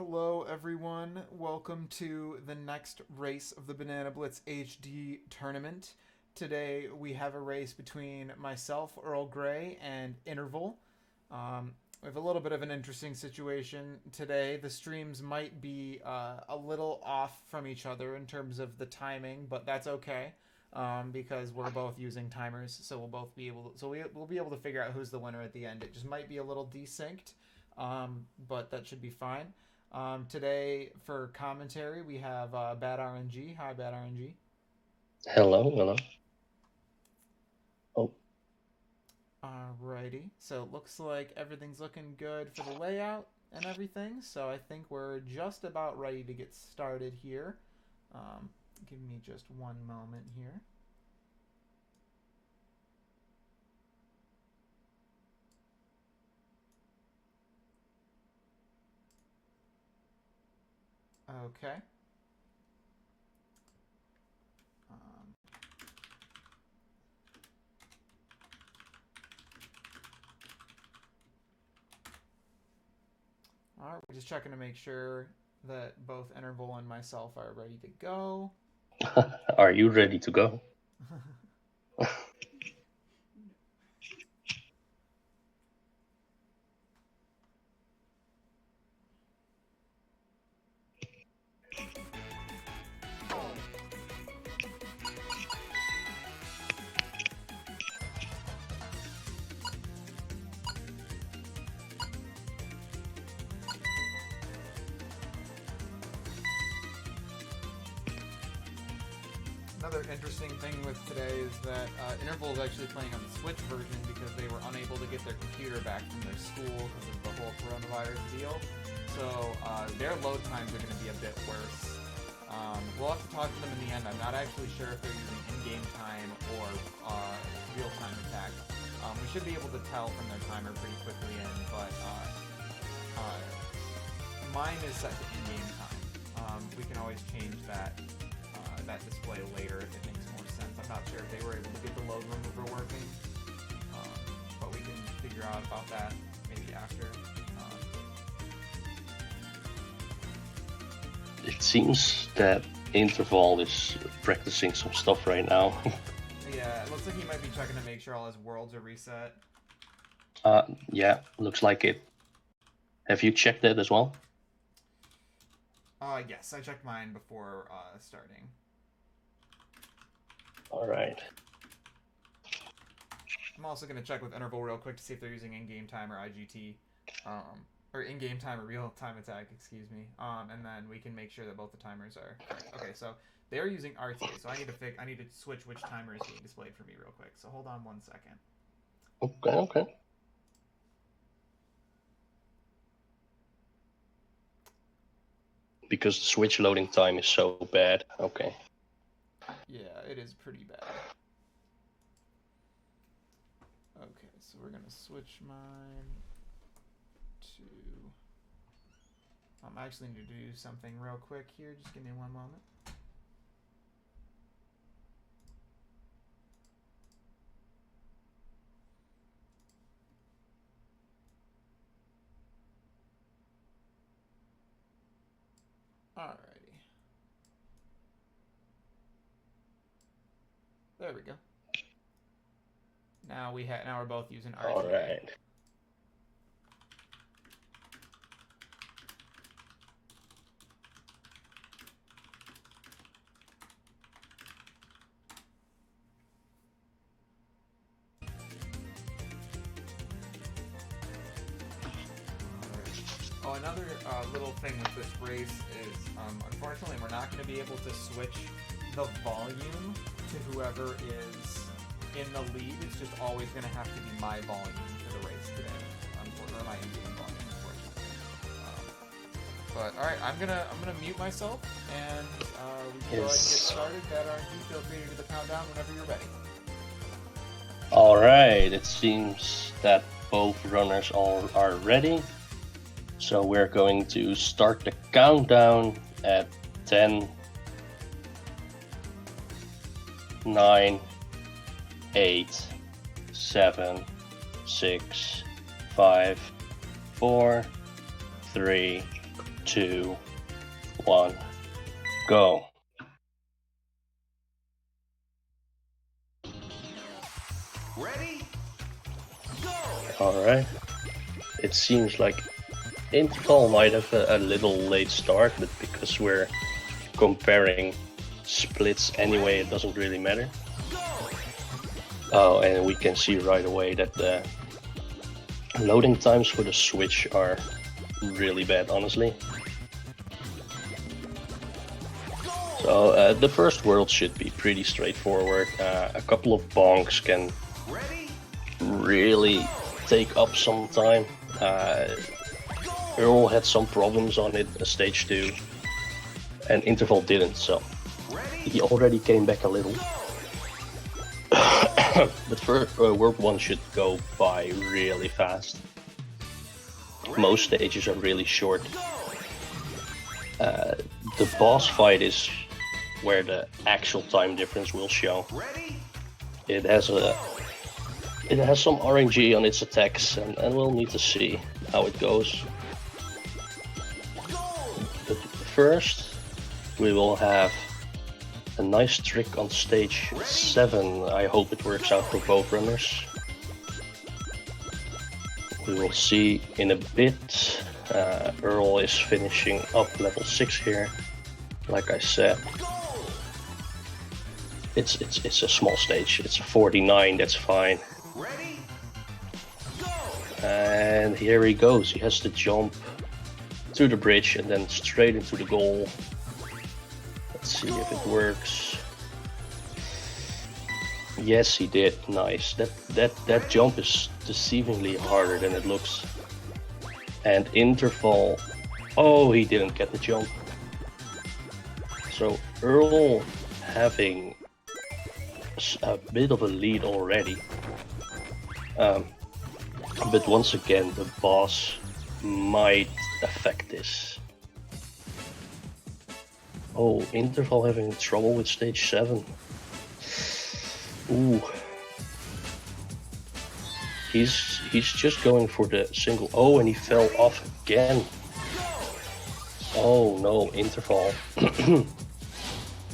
Hello, everyone. Welcome to the next race of the Banana Blitz HD tournament. Today we have a race between myself, Earl Grey, and Interval. We have a little bit of an interesting situation today. The streams might be a little off from each other in terms of the timing, but that's okay because we're both using timers, so we'll both be able to, we'll be able to figure out who's the winner at the end. It just might be a little desynced, but that should be fine. Today for commentary we have Bad RNG. Hi, Bad RNG. Hello. Oh. Alrighty. So it looks like everything's looking good for the layout and everything. So I think we're just about ready to get started here. Give me just one moment here. Okay. All right, we're just checking to make sure that both Interval and myself are ready to go. Are you ready to go? Another interesting thing with today is that Interval is actually playing on the Switch version because they were unable to get their computer back from their school because of the whole coronavirus deal. So their load times are going to be a bit worse. We'll have to talk to them in the end. I'm not actually sure if they're using in-game time or real-time attack. We should be able to tell from their timer pretty quickly but mine is set to in-game time. We can always change that display later if it makes more sense. I'm not sure if they were able to get the load remover working, but we can figure out about that maybe after. It seems that Interval is practicing some stuff right now. Yeah, it looks like he might be checking to make sure all his worlds are reset. Yeah, looks like it. Have you checked that as well? Yes, I checked mine before starting. Alright. I'm also going to check with Interval real quick to see if they're using in-game time or IGT. Or in-game time or real-time attack, excuse me. And then we can make sure that both the timers are correct. Okay, so they're using RTA, so I need to switch which timer is being displayed for me real quick. So hold on 1 second. Okay. Because the Switch loading time is so bad. Okay. Yeah, it is pretty bad. Okay, so we're gonna switch mine to... I actually need to do something real quick here. Just give me one moment. Alrighty. There we go. Now we're both using RTA. Alright. Oh, another little thing with this race is, unfortunately, we're not going to be able to switch the volume to whoever is in the lead. It's just always going to have to be my volume for the race today, or my in-game volume, unfortunately. But all right, I'm gonna mute myself, and we can go ahead and get started. Bad RNG, feel free to do the countdown whenever you're ready. Alright, it seems that both runners are ready. So we're going to start the countdown at 10, 9, 8, 7, 6, 5, 4, 3, 2, 1, go. Ready? Go! Alright. It seems like Interval might have a little late start, but because we're comparing splits anyway, it doesn't really matter. Oh, and we can see right away that the loading times for the Switch are really bad, honestly. So the first world should be pretty straightforward. A couple of bonks can really take up some time. Earl had some problems on it, stage 2, and Interval didn't, so he already came back a little. But first, World 1 should go by really fast. Most stages are really short. The boss fight is where the actual time difference will show. It has some RNG on its attacks, and we'll need to see how it goes. But first, we will have a nice trick on stage 7. I hope it works out for both runners. We will see in a bit. Earl is finishing up level 6 here. Like I said, it's a small stage. It's a 49. That's fine. And here he goes. He has to jump to the bridge and then straight into the goal. Let's see if it works. Yes, he did. Nice. That jump is deceivingly harder than it looks. And Interval. Oh, he didn't get the jump. So Earl having a bit of a lead already. But once again, the boss might affect this. Oh, Interval having trouble with stage 7. Ooh. He's just going for the single. Oh, and he fell off again. Oh no, Interval.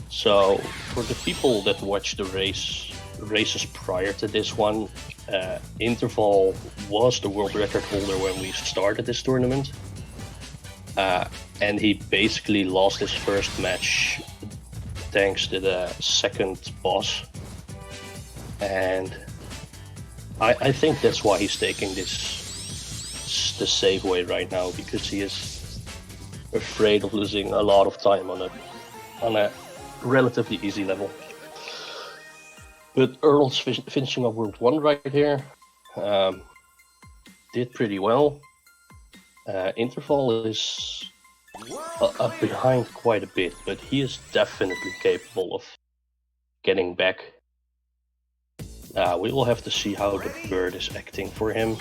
So, for the people that watched the races prior to this one, Interval was the world record holder when we started this tournament. And he basically lost his first match thanks to the second boss. And I think that's why he's taking the save way right now, because he is afraid of losing a lot of time on a relatively easy level. But Earl's finishing up World 1 right here. Did pretty well. Interval is behind quite a bit, but he is definitely capable of getting back. We will have to see how the bird is acting for him.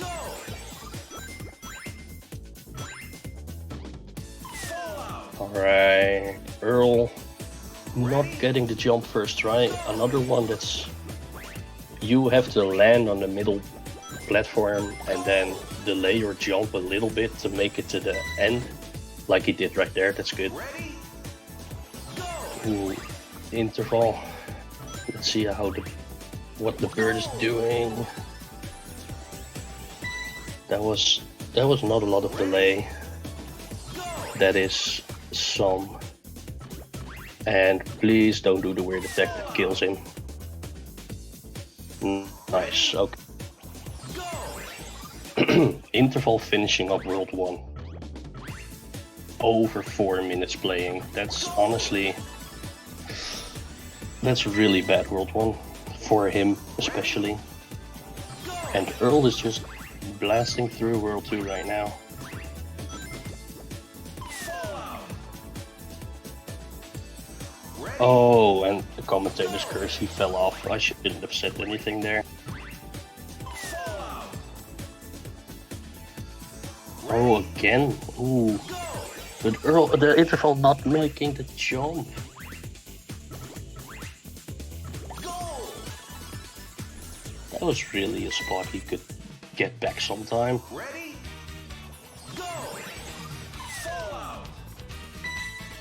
Alright, Earl not getting the jump first try. Another one that's... You have to land on the middle platform and then delay your jump a little bit to make it to the end. Like he did right there, that's good. Ooh, Interval. Let's see what the bird is doing. That was not a lot of delay. That is some. And please don't do the weird attack that kills him. Nice, okay. Interval finishing up World 1. Over 4 minutes playing. That's honestly... That's really bad World 1. For him, especially. And Earl is just blasting through World 2 right now. Oh, and the commentator's curse, he fell off. I shouldn't have said anything there. Oh, again? Ooh. But Earl, the Interval not making the jump. That was really a spot he could get back sometime.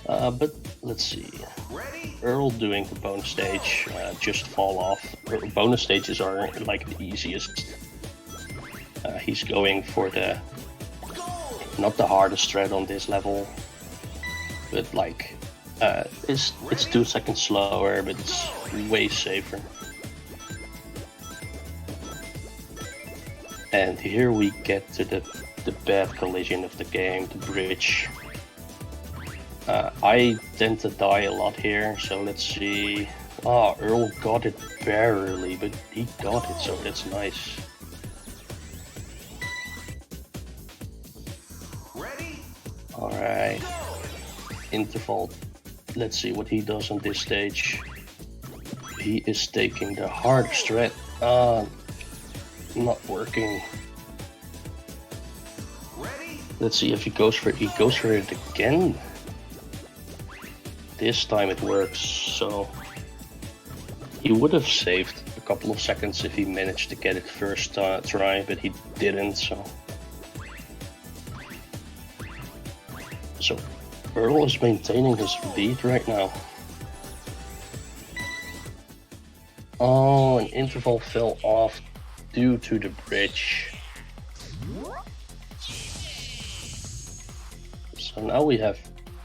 But let's see. Ready? Earl doing the bonus stage, just fall off. Bonus stages are like the easiest. He's going for the, not the hardest thread on this level, but like, it's 2 seconds slower, but it's way safer. And here we get to the bad collision of the game, the bridge. I tend to die a lot here, so let's see. Oh, Earl got it barely, but he got it, so that's nice. Ready? Alright. Interval. Let's see what he does on this stage. He is taking the hardest thread. Not working. Ready? Let's see if he goes for it again. This time it works, so he would have saved a couple of seconds if he managed to get it first try, but he didn't, so Earl is maintaining his lead right now. Oh, an interval fell off due to the bridge. So now we have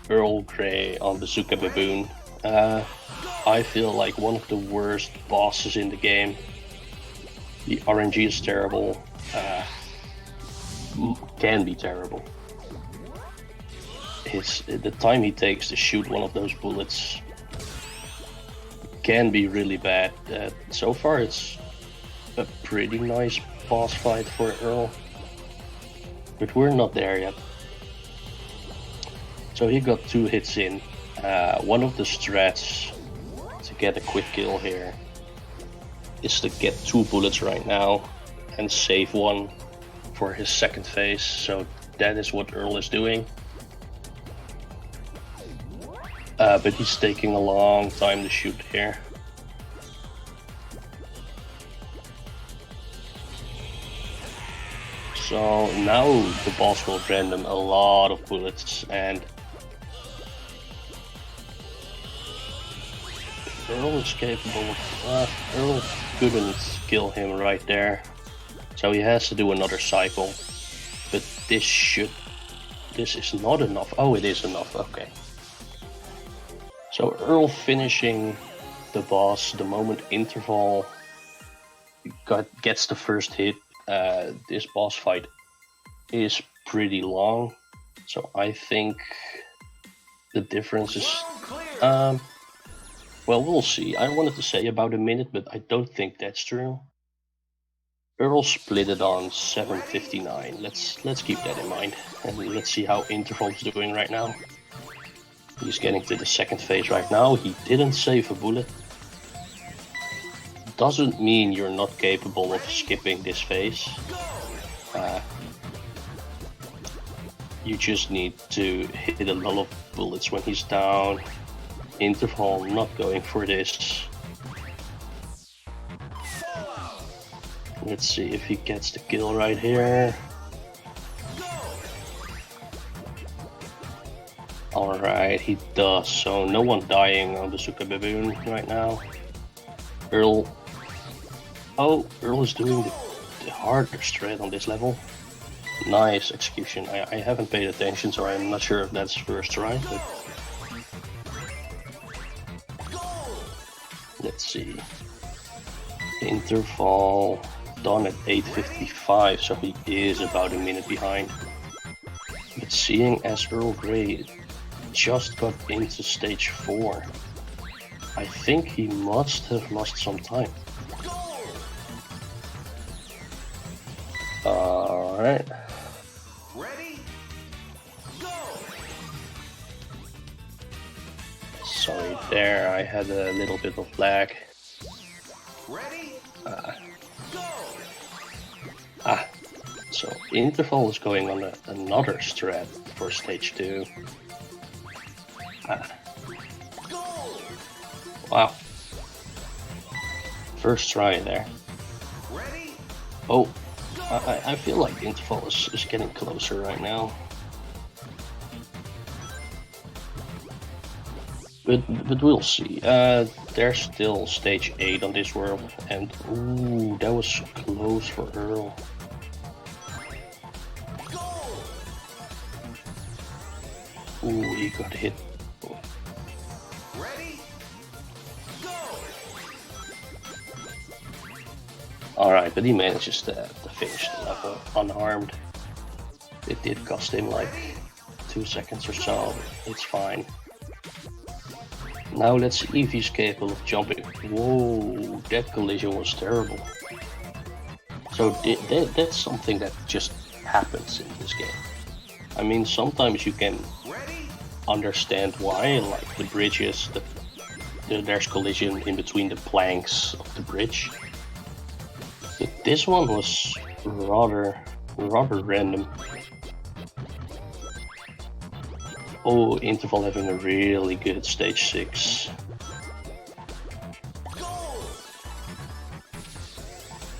earllgray on Bazooka Baboon. I feel like one of the worst bosses in the game. The RNG is terrible. Can be terrible. The time he takes to shoot one of those bullets can be really bad. So far it's a pretty nice boss fight for Earl, but we're not there yet. So he got 2 hits in. One of the strats to get a quick kill here is to get 2 bullets right now and save 1 for his second phase. So that is what Earl is doing. But he's taking a long time to shoot here. So now the boss will random a lot of bullets, and Earl is capable of... Earl couldn't kill him right there, so he has to do another cycle. But this is not enough. Oh, it is enough, okay. So Earl finishing the boss the moment interval gets the first hit. This boss fight is pretty long, so I think the difference is... well, we'll see. I wanted to say about a minute, but I don't think that's true. Earl split it on 7:59. Let's keep that in mind, and let's see how interval is doing right now. He's getting to the second phase right now. He didn't save a bullet. Doesn't mean you're not capable of skipping this phase. You just need to hit a lot of bullets when he's down. Interval not going for this. Let's see if he gets the kill right here. Alright, he does. So no one dying on Bazooka Baboon right now. Earl. Oh, Earl is doing the hardest thread on this level. Nice execution. I haven't paid attention, so I'm not sure if that's first try, but... Let's see. Interval done at 8:55, so he is about a minute behind. But seeing as earllgray just got into stage 4, I think he must have lost some time. Alright. Ready? Go! Sorry there, I had a little bit of lag. Ready? Go! So interval is going on another strat for stage 2. Go! Wow. First try there. Ready? Oh, I feel like interval is getting closer right now. But we'll see. There's still stage 8 on this world, and ooh, that was close for Earl. Ooh, he got hit. Ready? Go! Alright, but he manages to finish the level unharmed. It did cost him like 2 seconds or so, but it's fine. Now let's see if he's capable of jumping. Whoa, that collision was terrible. So that's something that just happens in this game. I mean, sometimes you can understand why, like the bridges, there's collision in between the planks of the bridge. But this one was rather random. Oh, Interval having a really good stage 6.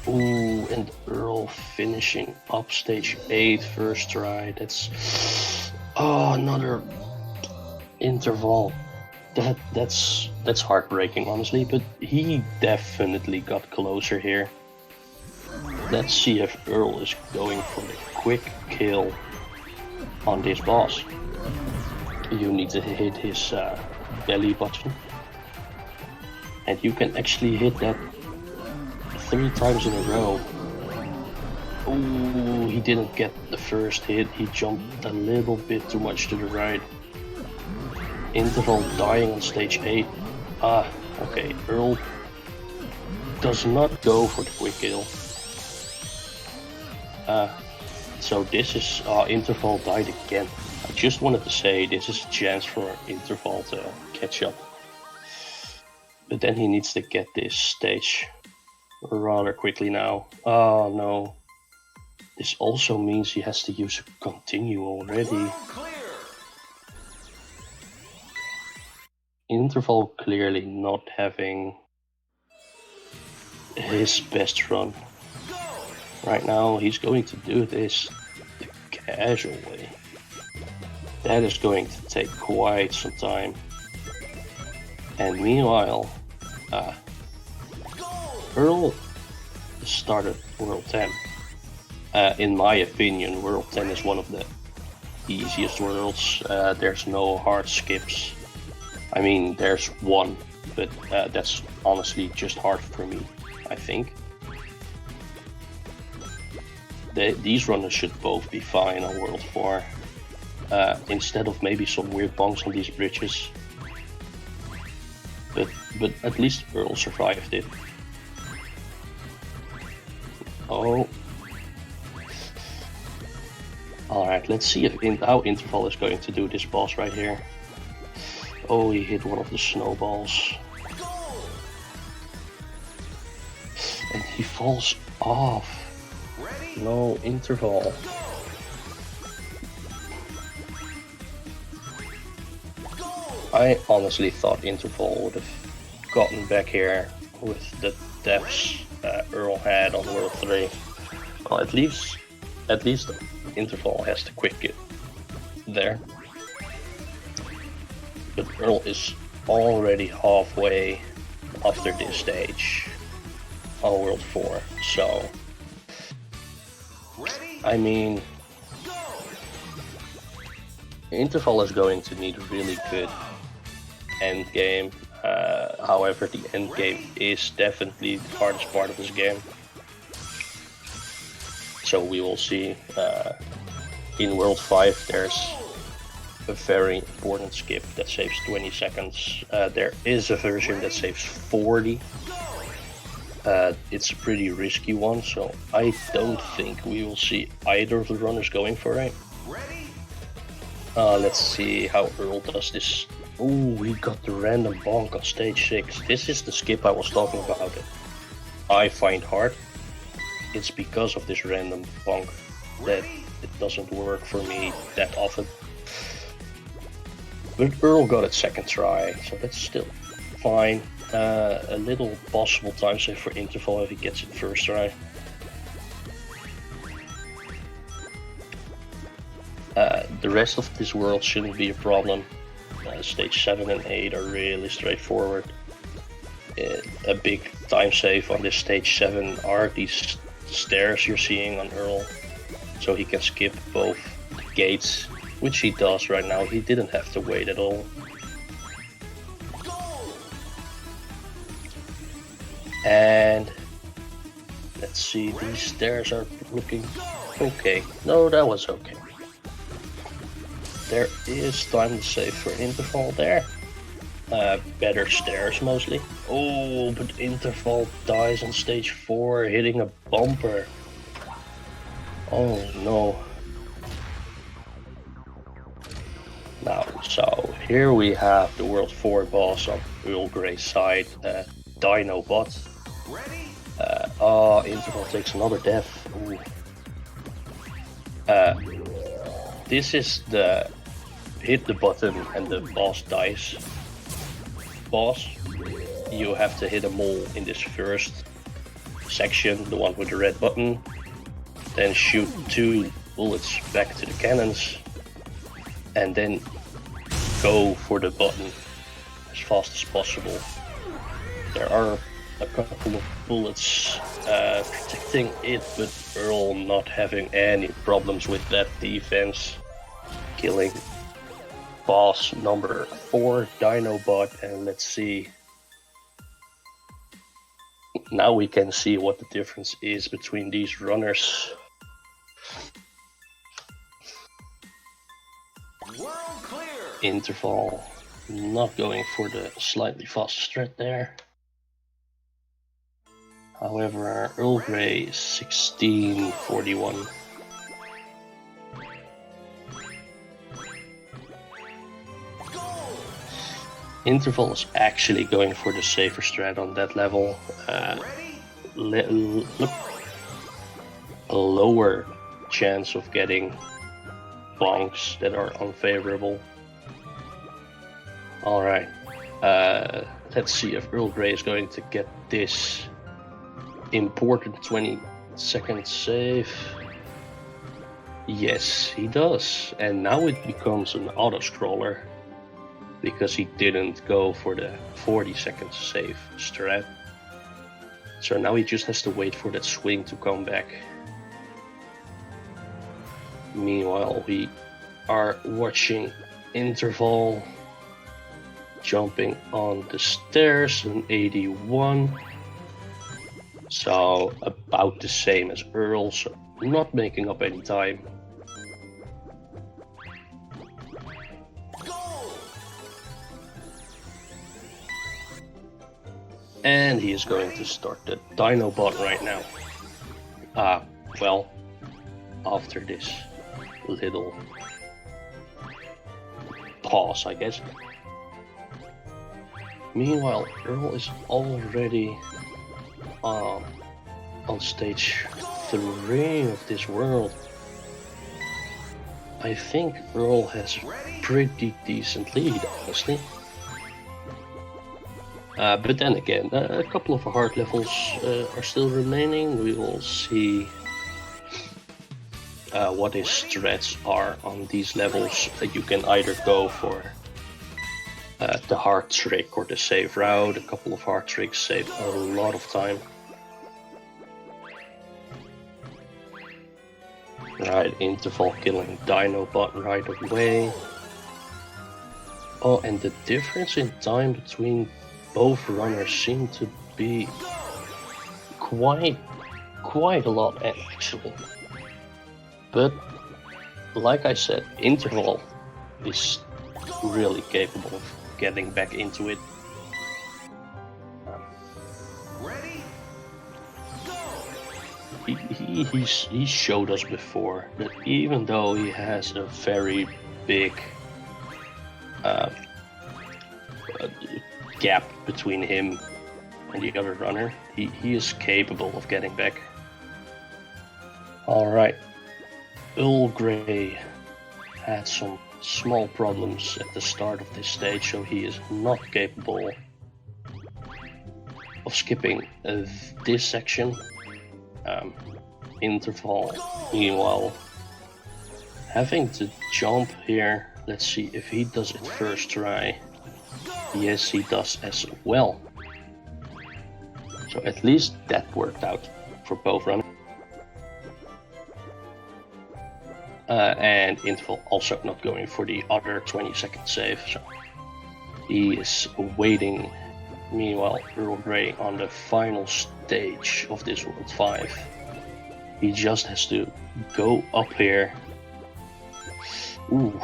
Ooh, and Earl finishing up stage 8 first try. That's another Interval. That's heartbreaking, honestly. But he definitely got closer here. Let's see if Earl is going for the quick kill on this boss. You need to hit his belly button, and you can actually hit that 3 times in a row. Ooh, he didn't get the first hit. He jumped a little bit too much to the right. Interval dying on stage 8. Okay, Earl does not go for the quick kill. So this is Interval died again. I just wanted to say this is a chance for Interval to catch up. But then he needs to get this stage rather quickly now. Oh no. This also means he has to use a continue already. Interval clearly not having his best run. Right now he's going to do this the casual way. That is going to take quite some time. And meanwhile, Earl started World 10. In my opinion, World 10 is one of the easiest worlds. There's no hard skips. I mean, there's one, but that's honestly just hard for me, I think. These runners should both be fine on World 4. Instead of maybe some weird bonks on these bridges. But at least Earl survived it. Oh. Alright, let's see how Interval is going to do this boss right here. Oh, he hit one of the snowballs. And he falls off. No, Interval. I honestly thought Interval would have gotten back here with the deaths Earl had on World 3. Well, at least Interval has the quick hit there. But Earl is already halfway after this stage on World 4, so I mean, Interval is going to need a really good end game. However, the end game is definitely the hardest part of this game. So we will see. In World 5 there's a very important skip that saves 20 seconds. There is a version that saves 40. It's a pretty risky one, so I don't think we will see either of the runners going for it. Let's see how Earl does this. Ooh, he got the random bonk on stage 6. This is the skip I was talking about. I find hard. It's because of this random bonk that it doesn't work for me that often. But Earl got it second try, so that's still fine. A little possible time save for Interval if he gets it first try. The rest of this world shouldn't be a problem. Stage 7 and 8 are really straightforward. A big time save on this stage 7 are these stairs you're seeing on Earl, so he can skip both gates, which he does right now. He didn't have to wait at all. And let's see, these stairs are looking okay. No, that was okay. There is time to save for interval there. Better stairs mostly. Oh, but interval dies on stage 4, hitting a bumper. Oh no. Now, so here we have the World 4 boss on earllgray's side, Dinobot. Interval takes another death. Ooh. This is the hit the button and the boss dies. Boss, you have to hit them all in this first section, the one with the red button, then shoot 2 bullets back to the cannons, and then go for the button as fast as possible. There are a couple of bullets protecting it, but Earl not having any problems with that defense, killing boss number 4, Dinobot. And let's see. Now we can see what the difference is between these runners. World clear. Interval not going for the slightly faster strat there. However, earllgray is 1641. Interval is actually going for the safer strat on that level. A lower chance of getting bonks that are unfavorable. Alright, let's see if earllgray is going to get this important 20-second save. Yes, he does. And now it becomes an auto-scroller because he didn't go for the 40-second save strat. So now he just has to wait for that swing to come back. Meanwhile, we are watching Interval jumping on the stairs in 81. So about the same as Earl, so not making up any time. And he is going to start the Dinobot right now. Well, after this little pause, I guess. Meanwhile, Earl is already on stage 3 of this world. I think Earl has pretty decent lead, honestly. But then again, a couple of hard levels are still remaining. We will see what his strats are on these levels. You can either go for the hard trick or the safe route. A couple of hard tricks save a lot of time. Right, Interval killing Dinobot right away. Oh, and the difference in time between both runners seem to be quite a lot actually. But like I said, Interval is really capable of getting back into it. He showed us before that even though he has a very big gap between him and the other runner, he is capable of getting back. Alright, earllgray had some small problems at the start of this stage, so he is not capable of skipping this section. Interval, meanwhile, having to jump here let's see if he does it first try. Yes, he does as well. So at least that worked out for both runners. And Interval also not going for the other 20-second save. So he is waiting. Meanwhile, earllgray on the final stage of this World 5. He just has to go up here. Ooh,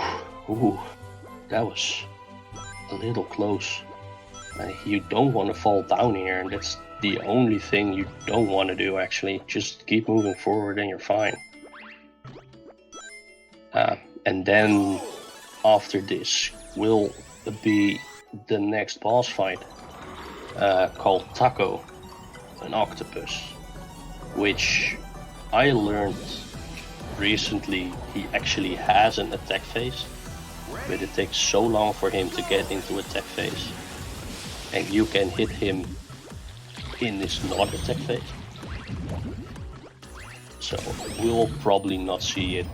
that was a little close. You don't want to fall down here, and that's the only thing you don't want to do actually. Just keep moving forward and you're fine. And then after this will be the next boss fight called Taco, an octopus, which I learned recently he actually has an attack phase, but it takes so long for him to get into attack phase, and you can hit him in this not attack phase. So we'll probably not see it.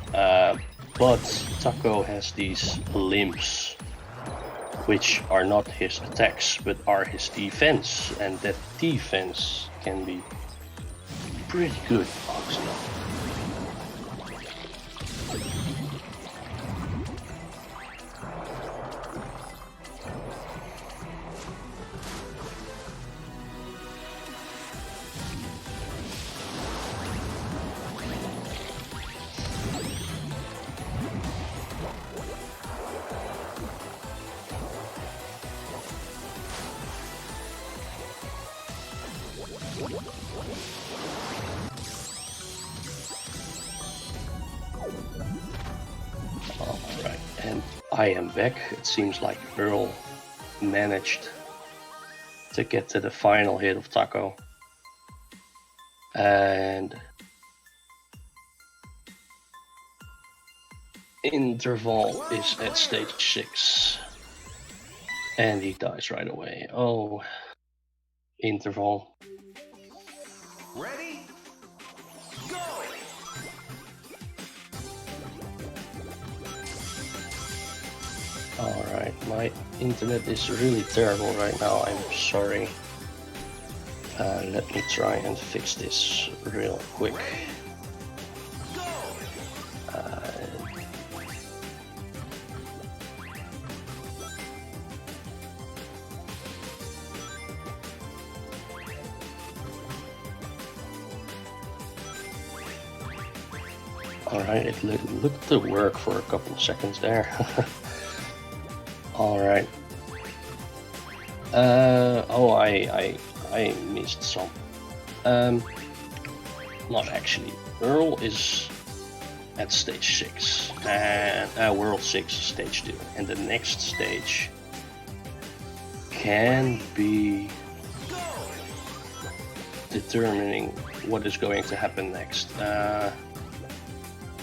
But Taco has these limbs, which are not his attacks, but are his defense, and that defense can be pretty good, honestly. Alright, and I am back. It seems like Earl managed to get to the final hit of Taco. And Interval is at stage 6. And he dies right away. Oh, Interval. Ready? Go! Alright, my internet is really terrible right now, I'm sorry. Let me try and fix this real quick. Alright, it looked to work for a couple of seconds there. Alright. Oh, I missed some. Not actually. Earl is at stage 6, and World 6, stage 2, and the next stage can be determining what is going to happen next.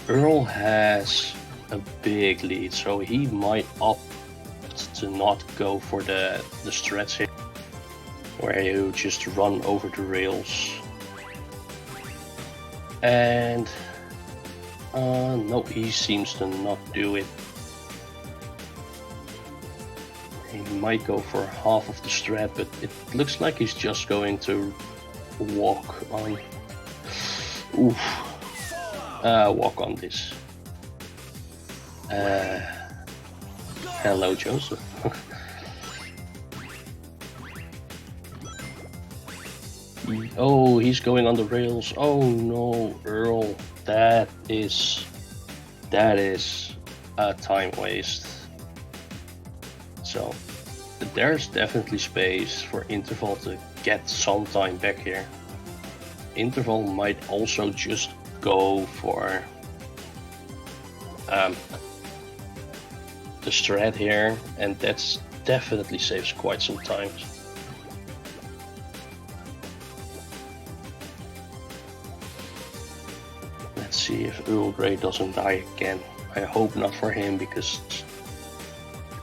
Earl has a big lead, so he might opt to not go for the stretch here, where you just run over the rails. And no, he seems to not do it. He might go for half of the strat, but it looks like he's just going to walk on. Oof. Walk on this. Hello, Joseph. Oh, he's going on the rails. Oh no, Earl. That is a time waste. So there's definitely space for Interval to get some time back here. Interval might also just go for the strat here, and that's definitely saves quite some time. Let's see if earllgray doesn't die again. I hope not for him, because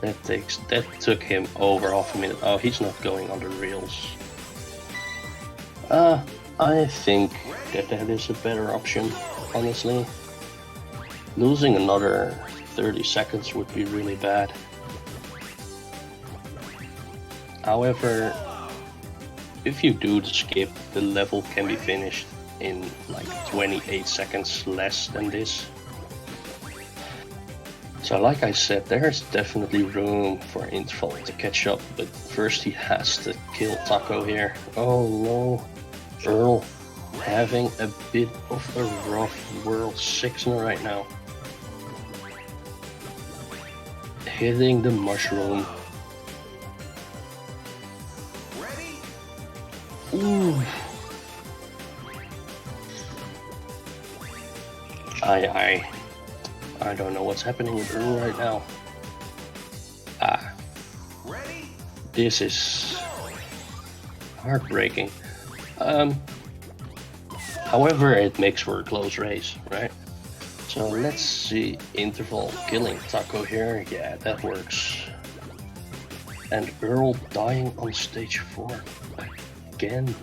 that took him over half a minute. Oh, he's not going on the rails. I think that is a better option, honestly. Losing another 30 seconds would be really bad. However, if you do the skip, the level can be finished in like 28 seconds less than this. So like I said, there's definitely room for Interval to catch up, but first he has to kill Taco here. Oh no, Earl having a bit of a rough World 6er right now. Hitting the mushroom. Ooh. I don't know what's happening with Earl right now. This is heartbreaking. However, it makes for a close race, right? So let's see, Interval killing Taco here. Yeah, that works. And Earl dying on stage 4 again.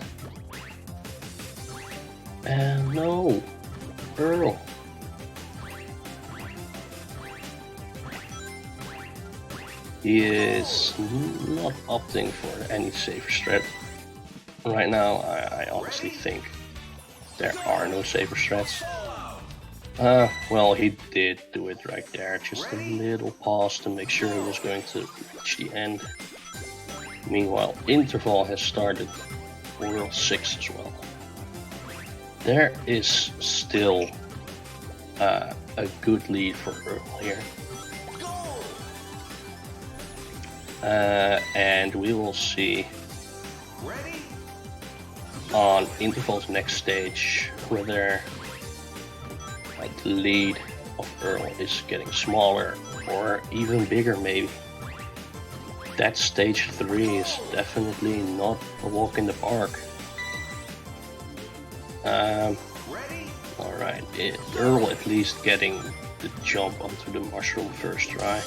And no, Earl. He is not opting for any safer strat. Right now, I honestly think there are no safer strats. Well, he did do it right there. Just a little pause to make sure he was going to reach the end. Meanwhile, Interval has started World 6 as well. There is still a good lead for Earl here. And we will see on Interval's next stage whether the lead of Earl is getting smaller or even bigger maybe. That stage 3 is definitely not a walk in the park. Alright, Earl at least getting the jump onto the mushroom first try.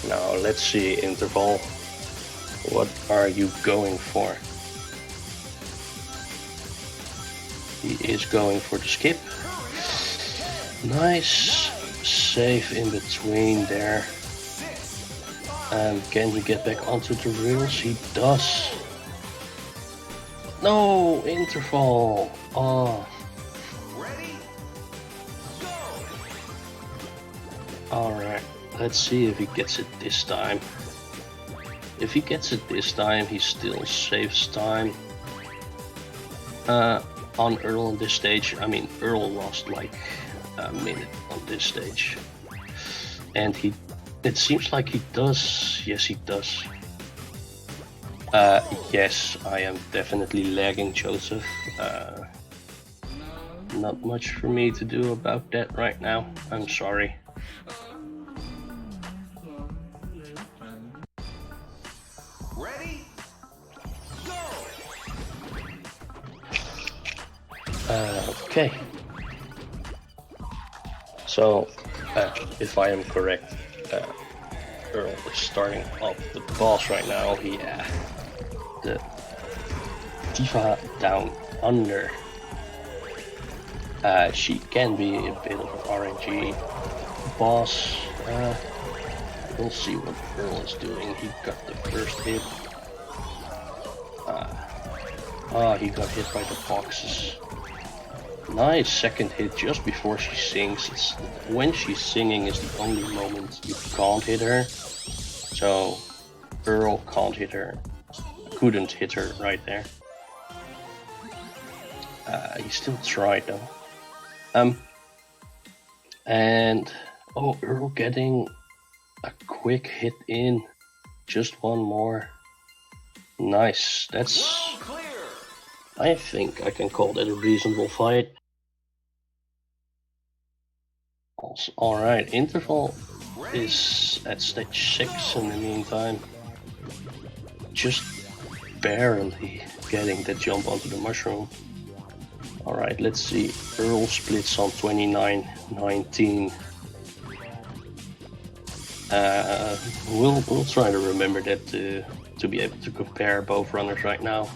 Now let's see, Interval. What are you going for? He is going for the skip. Nice. Safe in between there. And can he get back onto the rails? He does. No, Interval. Oh. Alright, let's see if he gets it this time. If he gets it this time, he still saves time. On Earl on this stage, I mean, Earl lost like a minute on this stage. And it seems like he does. Yes, he does. Yes, I am definitely lagging, Joseph. Not much for me to do about that right now. I'm sorry. Okay. So, if I am correct, Earl is starting off the boss right now. The Diva Down Under. She can be a bit of an RNG boss. We'll see what Earl is doing. He got the first hit. He got hit by the boxes. Nice second hit just before she sings. When she's singing is the only moment you can't hit her. So Earl can't hit her. Couldn't hit her right there. He still tried though. And oh, Earl getting a quick hit in. Just one more. Nice. That's... I think I can call that a reasonable fight. Alright, Interval is at stage 6 in the meantime. Just barely getting the jump onto the mushroom. Alright, let's see. Earl splits on 29-19. We'll try to remember that to be able to compare both runners right now.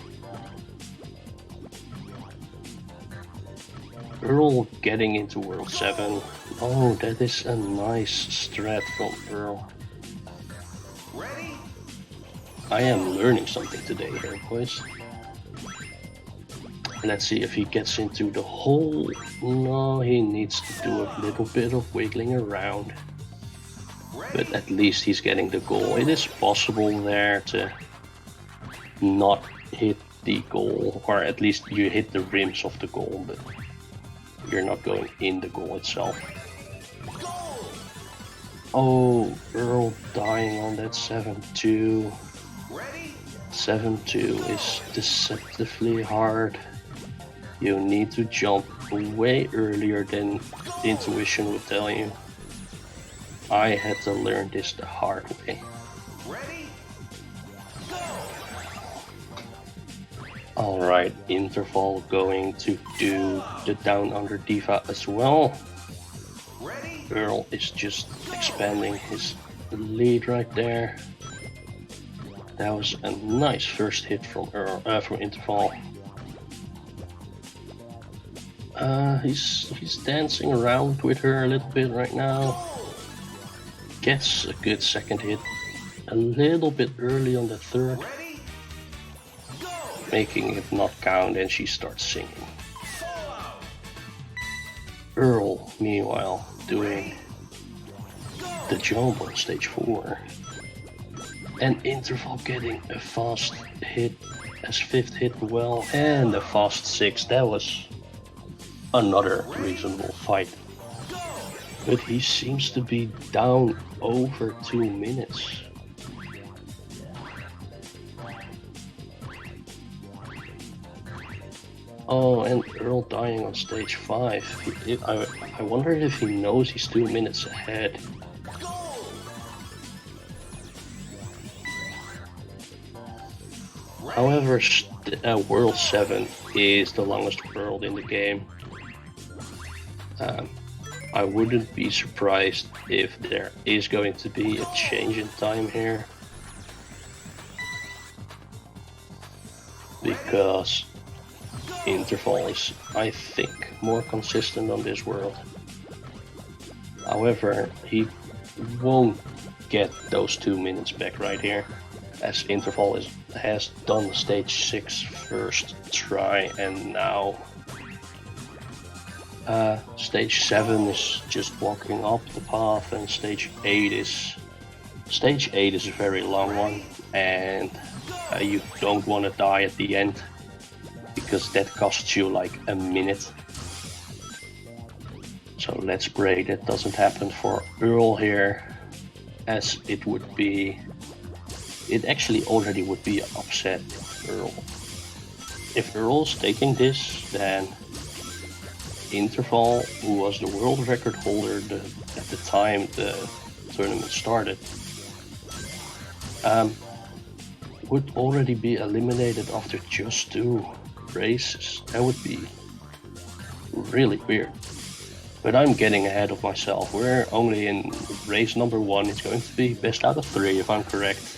Earl getting into World 7. Oh, that is a nice strat from Earl. Ready? I am learning something today here, boys. Let's see if he gets into the hole. No, he needs to do a little bit of wiggling around. But at least he's getting the goal. It is possible there to not hit the goal, or at least you hit the rims of the goal, but you're not going in the goal itself. Oh, Earl dying on that 7-2. 7-2 is deceptively hard. You need to jump way earlier than intuition would tell you. I had to learn this the hard way. Alright, Interval going to do the down under diva as well. Earl is just expanding his lead right there. That was a nice first hit from from Interval. He's dancing around with her a little bit right now. Gets a good second hit. A little bit early on the third. Making it not count, and she starts singing. Earl, meanwhile, doing the jump on stage 4. And Interval getting a fast hit as 5th hit well, and a fast 6. That was another reasonable fight. But he seems to be down over 2 minutes. Oh, and Earl dying on stage 5. I wonder if he knows he's 2 minutes ahead. However, World 7 is the longest world in the game. I wouldn't be surprised if there is going to be a change in time here. Because Interval is, I think, more consistent on this world. However, he won't get those 2 minutes back right here, as Interval has done stage 6 first try, and now stage 7 is just walking up the path, and stage 8 is a very long one, and you don't want to die at the end, because that costs you like a minute. So let's pray that doesn't happen for Earl here, as it would be... It actually already would be an upset Earl. If Earl's taking this, then Interval, who was the world record holder at the time the tournament started, would already be eliminated after just 2 races. That would be really weird. But I'm getting ahead of myself. We're only in race number 1. It's going to be best out of 3 if I'm correct.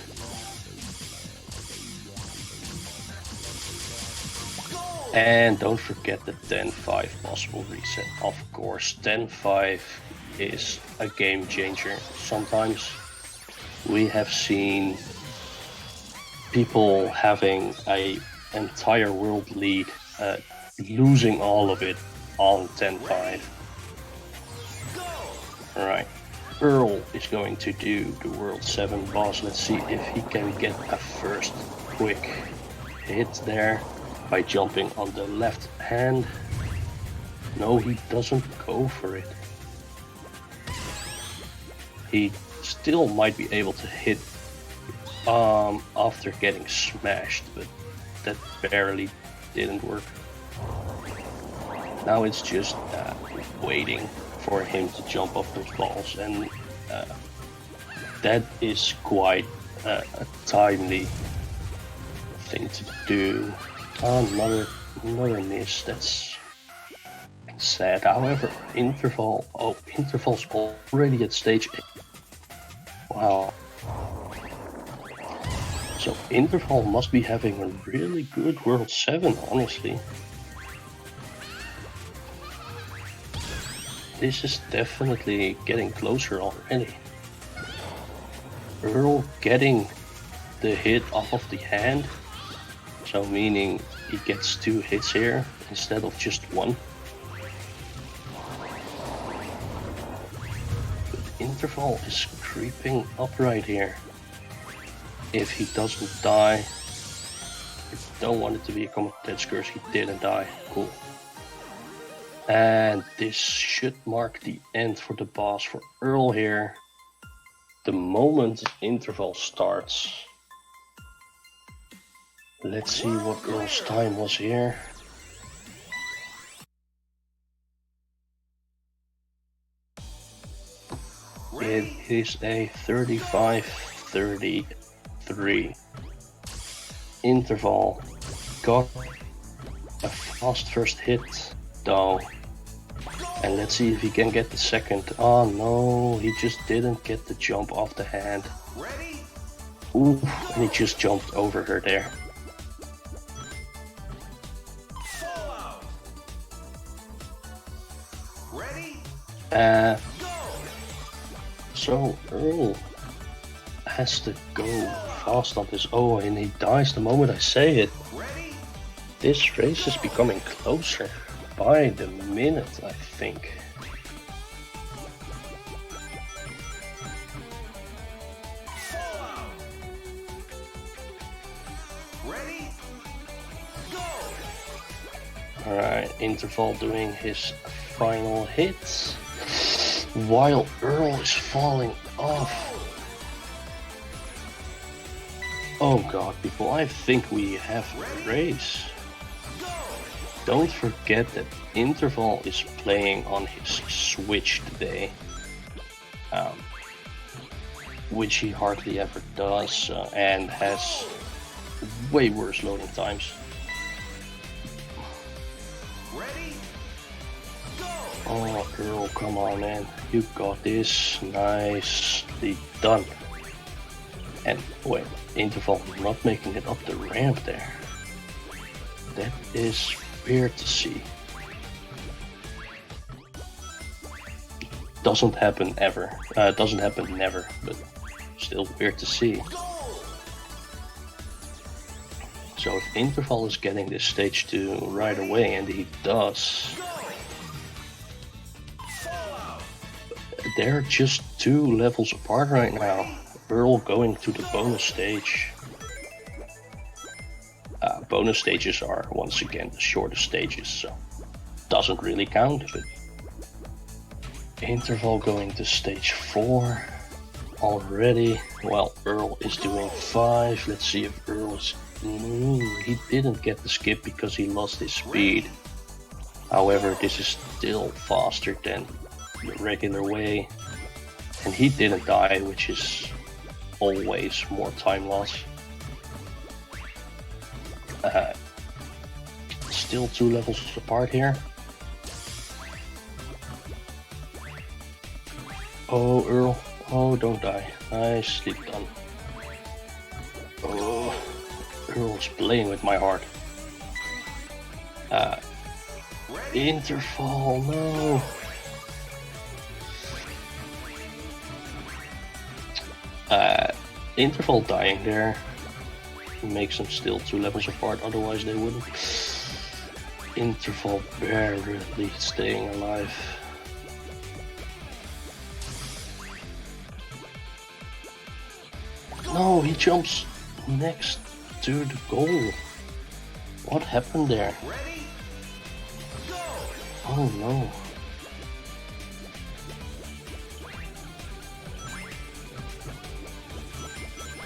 And don't forget the 10-5 possible reset. Of course, 10-5 is a game changer. Sometimes we have seen people having an entire world lead, losing all of it on 10-5. Alright, Earl is going to do the World 7 boss. Let's see if he can get a first quick hit there by jumping on the left hand. No, he doesn't go for it. He still might be able to hit after getting smashed, but that barely didn't work. Now it's just waiting for him to jump off those balls, and that is quite a timely thing to do. Another miss. That's sad. However, Interval's already at stage 8. Wow. So Interval must be having a really good World 7, honestly. this is definitely getting closer already. Earl getting the hit off of the hand, so meaning he gets 2 hits here instead of just 1. But Interval is creeping up right here. If he doesn't die, I don't want it to be a combat curse. He didn't die. Cool. And this should mark the end for the boss for Earl here. The moment Interval starts. Let's see what Earl's time was here. It is a 35-33. Interval got a fast first hit though. And let's see if he can get the second. Oh no, he just didn't get the jump off the hand. Ooh, and he just jumped over her there. So Earl has to go fast on this. Oh, and he dies the moment I say it. This race is becoming closer by the minute, I think. Alright, Interval doing his final hits while Earl is falling off. Oh god, people, I think we have a race. Don't forget that Interval is playing on his Switch today, which he hardly ever does, and has way worse loading times. Oh, Earl, come on, man. You got this. Nicely done. And wait, Interval not making it up the ramp there. That is weird to see. Doesn't happen ever. Doesn't happen never, but still weird to see. So if Interval is getting this stage 2 right away, and he does, they're just 2 levels apart right now. Earl going to the bonus stage. Bonus stages are once again the shortest stages, so doesn't really count. But Interval going to stage 4 already, while Earl is doing 5. Let's see if Earl is... he didn't get the skip because he lost his speed. However, this is still faster than the regular way, and he didn't die, which is always more time loss. Still 2 levels apart here. Oh, Earl. Oh, don't die. Nicely done. Oh, Earl's playing with my heart. Interval, no. Interval dying there makes them still 2 levels apart, otherwise they wouldn't. Interval barely staying alive. No, he jumps next to the goal. What happened there? Oh no.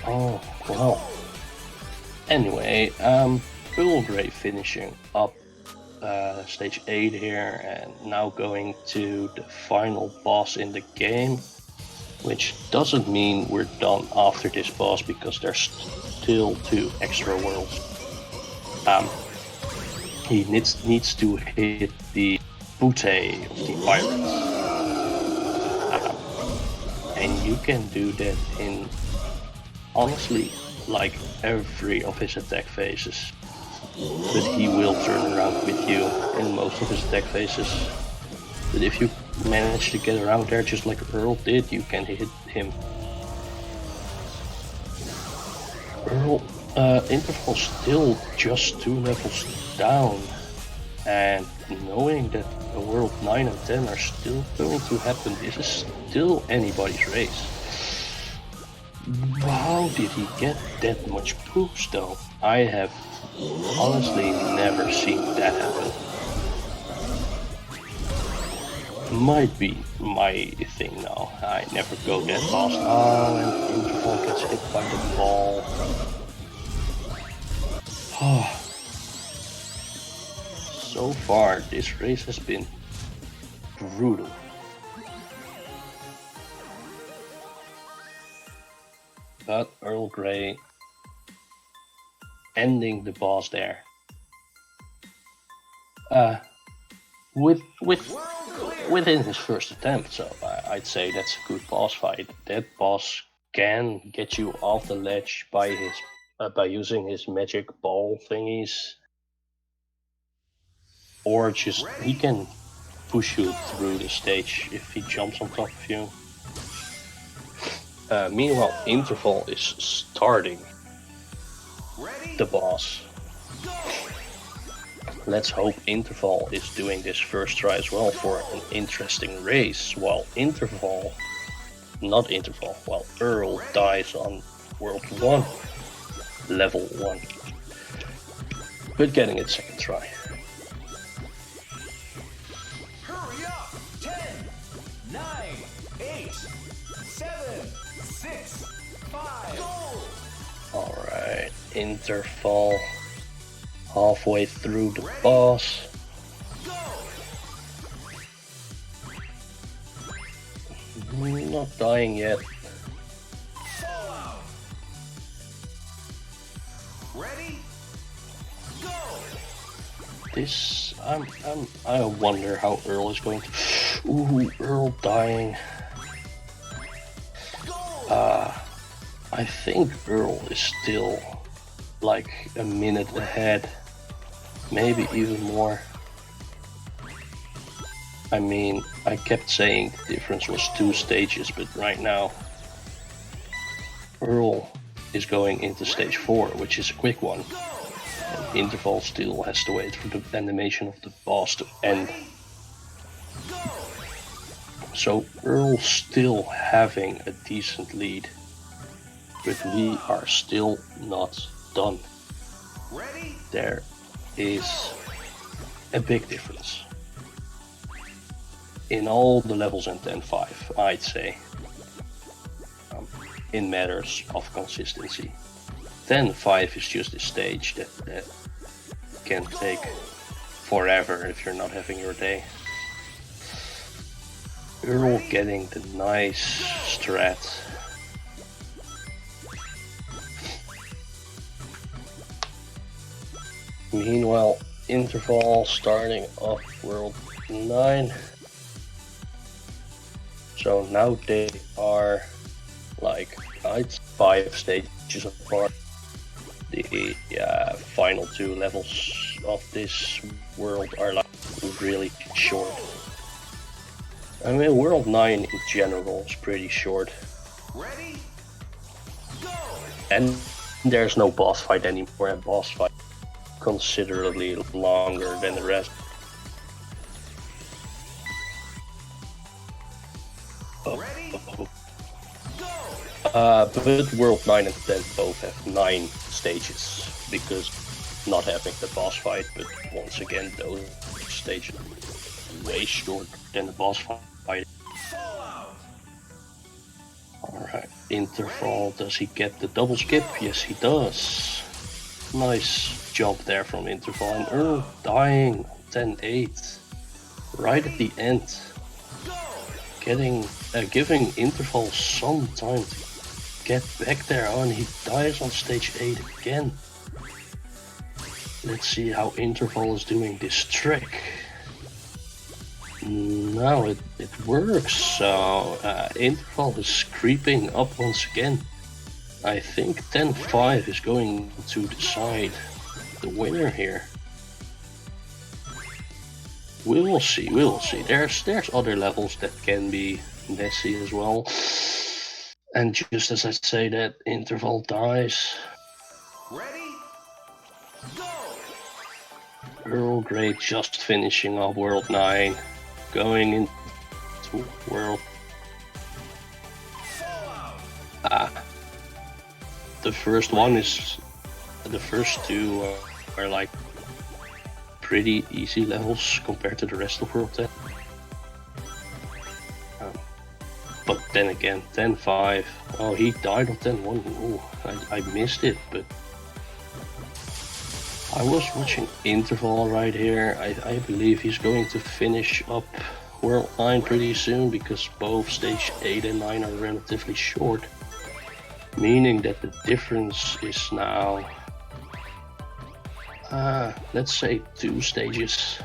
Oh, well. Anyway, earllgray finishing up stage 8 here, and now going to the final boss in the game, which doesn't mean we're done after this boss, because there's still 2 extra worlds. He needs to hit the booty of the pirates. And you can do that in, honestly, like every of his attack phases. But he will turn around with you in most of his attack phases. But if you manage to get around there just like Earl did, you can hit him. Earl, Interval still just 2 levels down, and knowing that the World 9 and 10 are still going to happen, this is still anybody's race. How did he get that much boost though? I have honestly never seen that happen. Might be my thing now. I never go that fast. Oh, and Interval gets hit by the ball. So far, this race has been brutal. But Earl Grey ending the boss there. Within his first attempt, so I'd say that's a good boss fight. That boss can get you off the ledge by using his magic ball thingies, or just he can push you through the stage if he jumps on top of you. Meanwhile, Interval is starting the boss. Let's hope Interval is doing this first try as well for an interesting race, while Earl dies on World 1, Level 1, but getting it second try. Hurry up! 10, 9, 8, 7, 6, 5, go! Alright, Interval. Halfway through the boss. Not dying yet. Ready? Go! This I wonder how Earl is going to. Ooh, Earl dying. I think Earl is still like a minute ahead. Maybe even more. I mean, I kept saying the difference was 2 stages, but right now Earl is going into stage 4, which is a quick one. And Interval still has to wait for the animation of the boss to end. So Earl still having a decent lead, but we are still not done. There is a big difference in all the levels in 10.5, I'd say, in matters of consistency. 10.5 is just a stage that can take forever if you're not having your day. Earl getting the nice strat. Meanwhile, Interval starting off World 9. So now they are like 5 stages apart. The final 2 levels of this world are like really short. I mean, World 9 in general is pretty short. Ready? Go! And there's no boss fight anymore, and boss fight considerably longer than the rest. Ready? But World 9 and 10 both have 9 stages, because not having the boss fight, but once again those stages are way shorter than the boss fight. Alright, Interval, does he get the double skip? Yes he does. Nice job there from Interval, and Earl dying 10-8 right at the end, giving Interval some time to get back there on. He dies on stage 8 again. Let's see how Interval is doing this trick. No, it works. So Interval is creeping up once again. I think 10-5 is going to decide the winner here. We will see. We will see. There's other levels that can be messy as well. And just as I say that, interval dies. Ready? Go! Earl Grey just finishing up World 9, going into World. The first one is. The first two are like pretty easy levels compared to the rest of World 10. But then again, 10-5. Oh, he died on 10-1. Oh, I missed it, but I was watching interval right here. I believe he's going to finish up World 9 pretty soon because both stage 8 and 9 are relatively short. Meaning that the difference is now, let's say 2 stages.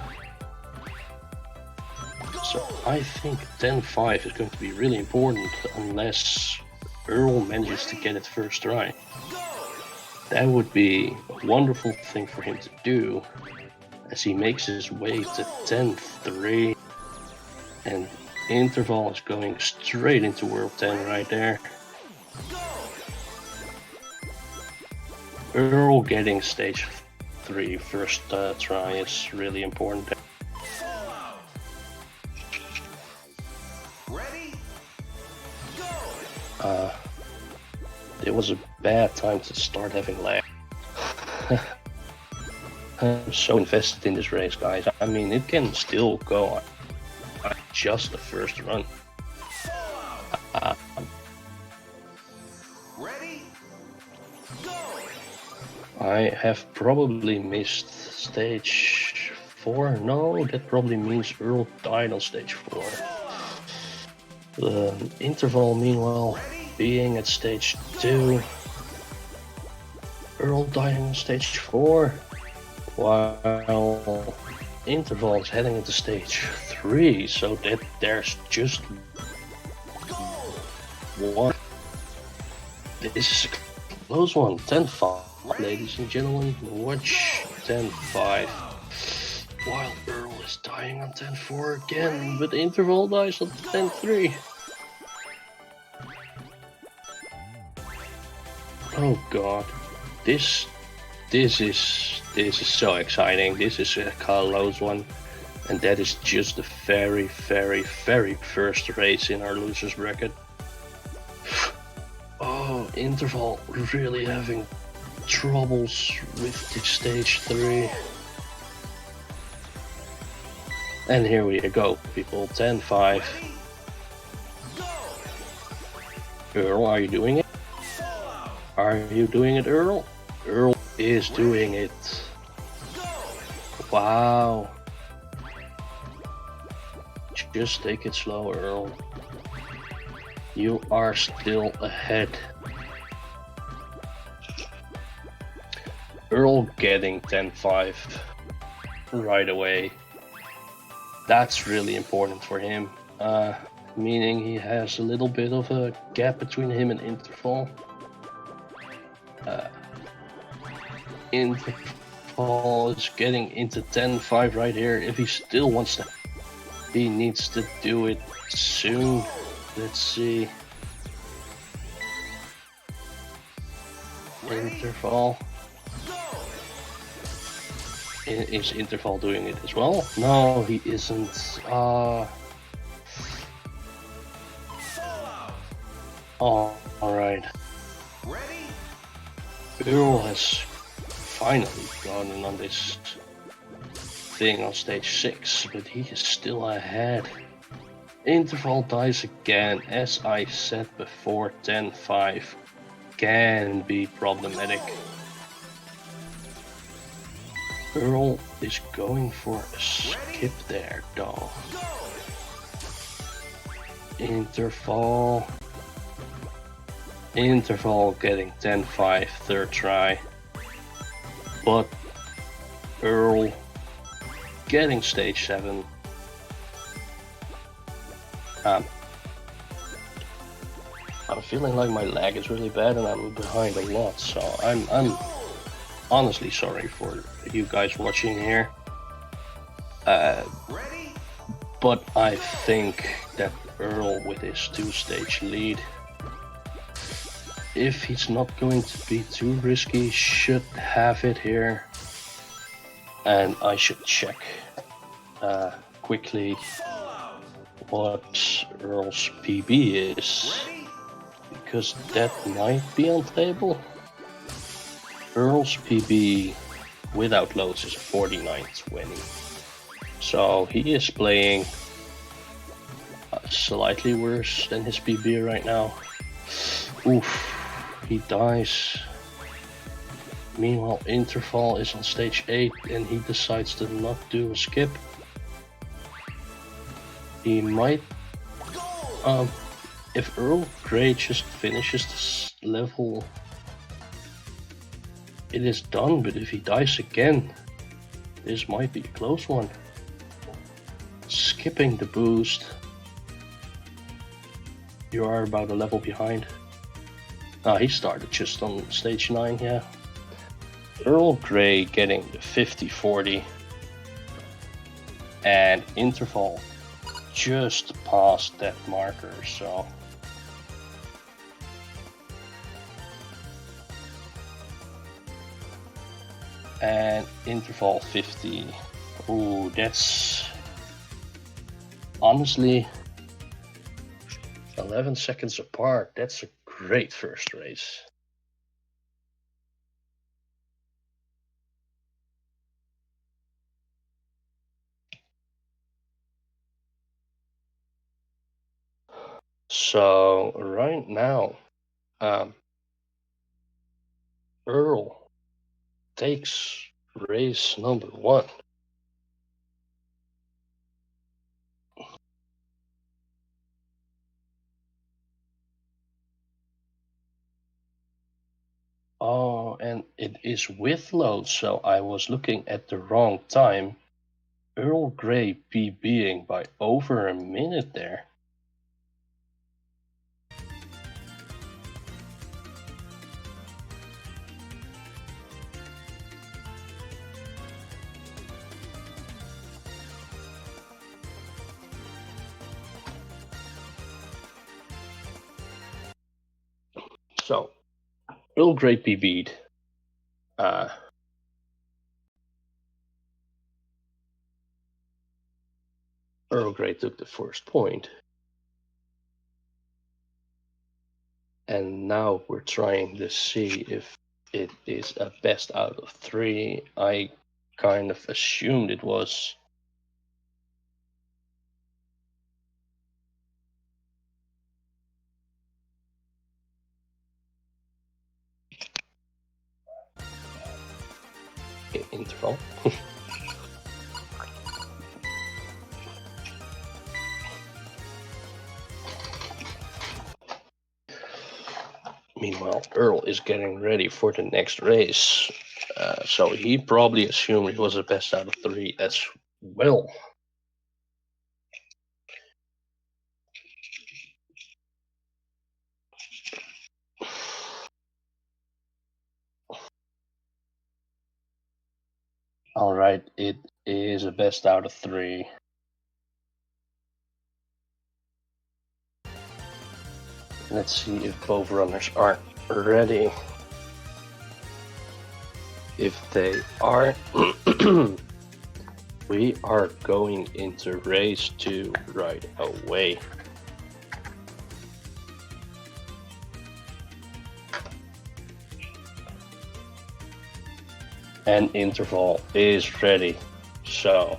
So I think 10-5 is going to be really important unless Earl manages to get it first try. That would be a wonderful thing for him to do as he makes his way to 10-3 and interval is going straight into World 10 right there. Earl getting stage 3 first try is really important. Ready? Go! It was a bad time to start having lag. I'm so invested in this race, guys. I mean, it can still go on just the first run. Ready? Go! I have probably missed stage 4. No, that probably means Earl died on stage 4. The interval, meanwhile, being at stage 2. Earl dying on stage 4. While interval is heading into stage 3, so that there's just one. This is a close one. 10-5, ladies and gentlemen. Watch 10-5. While Earl is dying on 10-4 again, but interval dies on 10-3. Oh god, this is so exciting. This is a close one, and that is just the very, very, very first race in our losers bracket. Oh, interval really having troubles with the stage 3. And here we go, people. 10-5. Earl, are you doing it? Are you doing it, Earl? Earl is doing it. Wow. Just take it slow, Earl. You are still ahead. Earl getting 10-5 right away. That's really important for him. Meaning he has a little bit of a gap between him and interval. Interval is getting into 10-5 right here. If he still wants to, he needs to do it soon. Let's see. Interval. Is interval doing it as well? No, he isn't. Oh, alright. Earl has finally gone in on this thing on stage 6, but he is still ahead. Interval dies again. As I said before, 10-5 can be problematic. Earl is going for a skip there, though. Interval getting 10-5 third try, but Earl getting stage 7. I'm feeling like my lag is really bad and I'm behind a lot, so I'm honestly sorry for you guys watching here. Ready? But I think that Earl, with his 2-stage lead, if he's not going to be too risky, should have it here. And I should check quickly what Earl's PB is, Ready? because that might be on table. Earl's PB without loads is 49.20. So he is playing slightly worse than his PB right now. Oof, he dies. Meanwhile, Interval is on stage 8 and he decides to not do a skip. He might... if earllgray just finishes this level, it is done, but if he dies again, this might be a close one. Skipping the boost. You are about a level behind. He started just on stage 9, yeah. earllgray getting the 50-40. And Interval just past that marker, so... And Interval 50. Ooh, that's... Honestly... 11 seconds apart, that's a great first race. So right now, Earl takes race number 1. Oh, and it is with load, so I was looking at the wrong time. earllgray PBing by over a minute there. So, earllgray PB'd. earllgray took the first point. And now we're trying to see if it is a best out of 3. I kind of assumed it was. Interval. Meanwhile, Earl is getting ready for the next race. So he probably assumed it was a best out of 3 as well. Alright, it is a best out of 3. Let's see if both runners are ready. If they are, we are going into race 2 right away. And Interval is ready, so...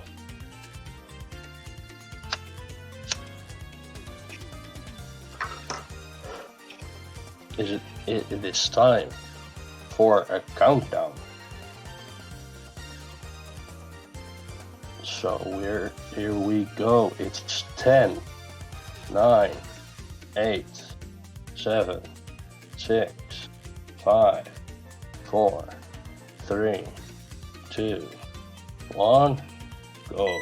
It is time for a countdown. So here we go. It's 10, 9, 8, 7, 6, 5, 4, 3, 2, 1, go.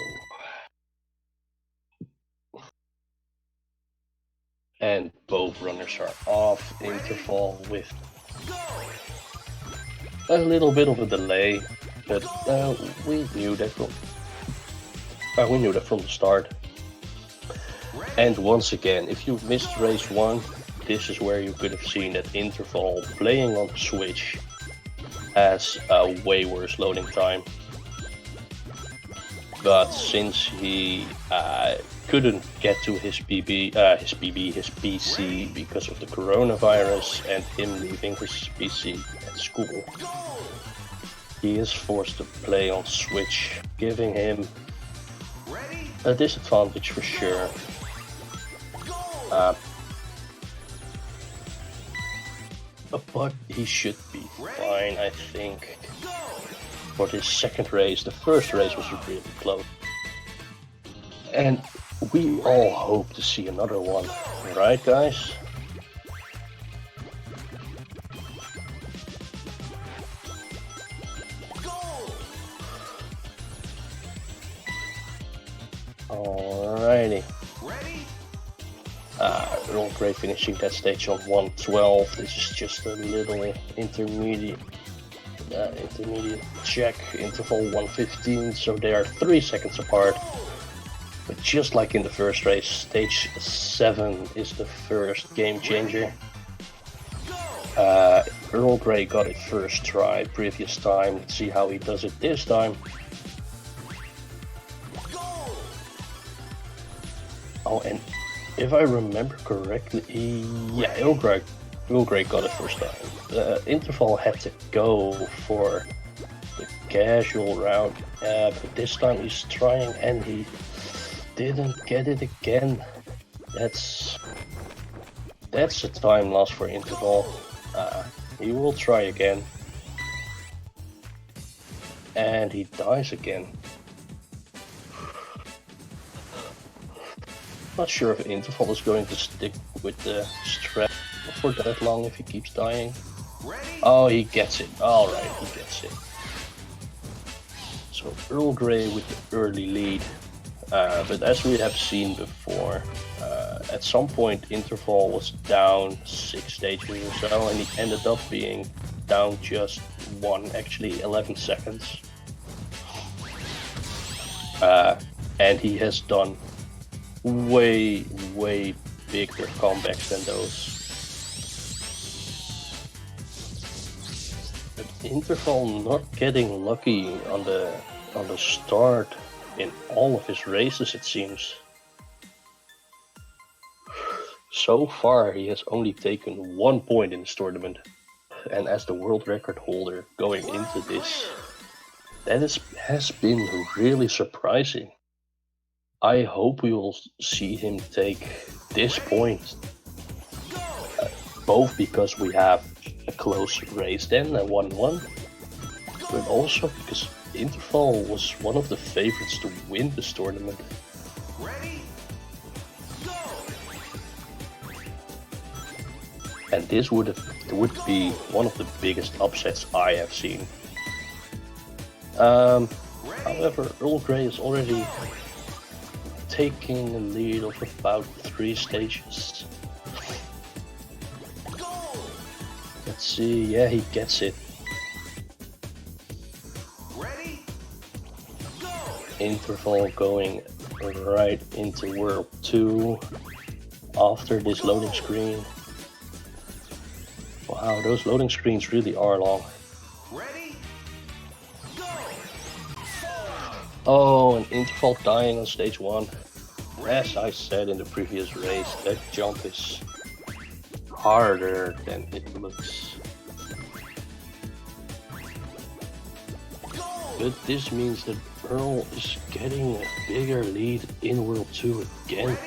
And both runners are off. Interval with a little bit of a delay, but we knew that We knew that from the start. And once again, if you missed race 1, this is where you could have seen that Interval playing on the Switch has a way worse loading time. But since he couldn't get to his PC because of the coronavirus and him leaving his PC at school, he is forced to play on Switch, giving him a disadvantage for sure. But he should be fine, I think. For this second race, the first race was really close. And we all hope to see another one, right guys? Alrighty. earllgray finishing that stage on 112. This is just a little intermediate check, interval 115, so they are 3 seconds apart. But just like in the first race, stage 7 is the first game changer. earllgray got it first try previous time. Let's see how he does it this time. Oh, and if I remember correctly, earllgray got it first time. Interval had to go for the casual round, but this time he's trying and he didn't get it again. That's a time loss for Interval. He will try again. And he dies again. Not sure if Interval is going to stick with the strat for that long if he keeps dying. Oh, he gets it. Alright, he gets it. So earllgray with the early lead. But as we have seen before, at some point Interval was down 6 stages or so, and he ended up being down just 1, actually 11 seconds. And he has done way bigger comebacks than those. But Interval not getting lucky on the start in all of his races, it seems. So far he has only taken 1 point in this tournament, and as the world record holder going into this, that has been really surprising. I hope we will see him take this point, both because we have a close race then, a 1-1, but also because Interval was one of the favorites to win this tournament. And this would be one of the biggest upsets I have seen. However, earllgray is already taking a lead of about 3 stages. Let's see, yeah, he gets it. Interval going right into World 2 after this loading screen. Wow, those loading screens really are long. Oh, and Interval dying on stage 1. As I said in the previous race, that jump is harder than it looks. But this means that Earl is getting a bigger lead in World 2 again.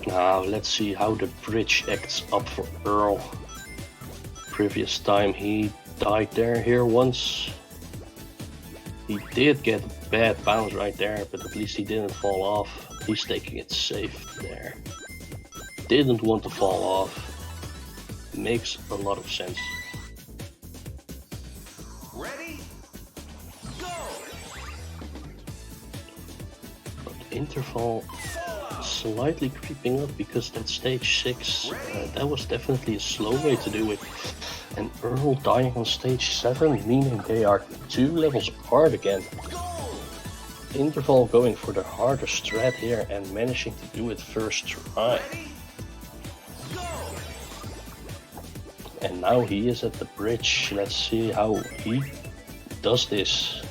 Now let's see how the bridge acts up for Earl. Previous time he died here once. He did get a bad bounce right there, but at least he didn't fall off. He's taking it safe there. Didn't want to fall off. Makes a lot of sense. But Interval slightly creeping up because that stage 6, that was definitely a slow way to do it. And Earl dying on stage 7, meaning they are 2 levels apart again. Interval going for the harder strat here and managing to do it first try. And now he is at the bridge. Let's see how he does this.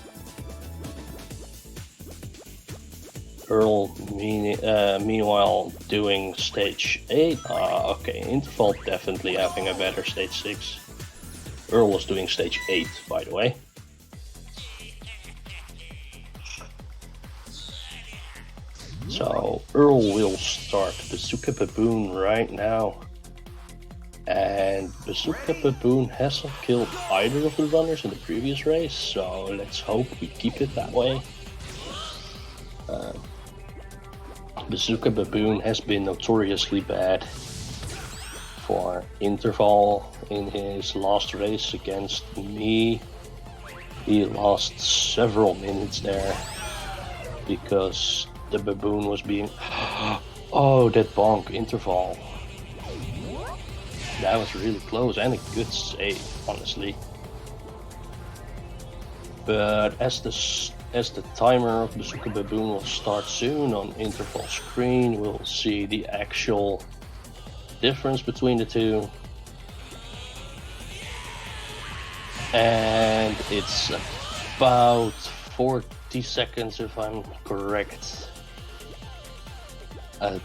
Earl meanwhile doing stage 8. Okay, Interval definitely having a better stage 6. Earl was doing stage 8, by the way. So Earl will start Bazooka Baboon right now. And Bazooka Baboon hasn't killed either of the runners in the previous race, so let's hope we keep it that way. Bazooka Baboon has been notoriously bad for Interval in his last race against me. He lost several minutes there because the Baboon was being... Oh, that bonk Interval. That was really close and a good save, honestly. But as the timer of Bazooka Baboon will start soon on Interval screen, we'll see the actual difference between the two. And it's about 40 seconds if I'm correct.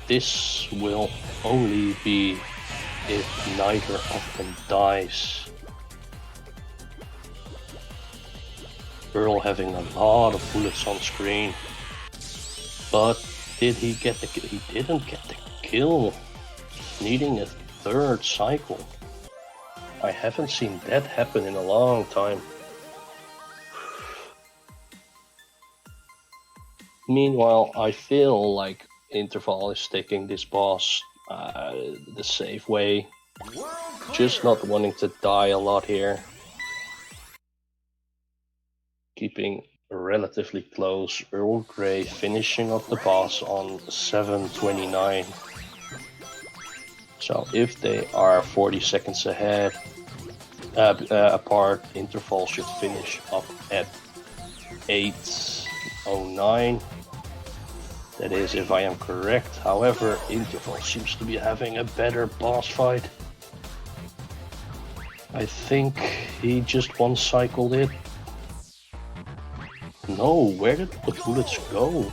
This will only be if neither of them dies. Earl having a lot of bullets on screen, but did he get the kill? He didn't get the kill, needing a 3rd cycle. I haven't seen that happen in a long time. Meanwhile, I feel like Interval is taking this boss the safe way, just not wanting to die a lot here. Keeping relatively close. Earl Grey finishing up the boss on 7:29. So if they are 40 seconds ahead, apart, Interval should finish up at 8:09. That is, if I am correct. However, Interval seems to be having a better boss fight. I think he just one-cycled it. No, where did the bullets go?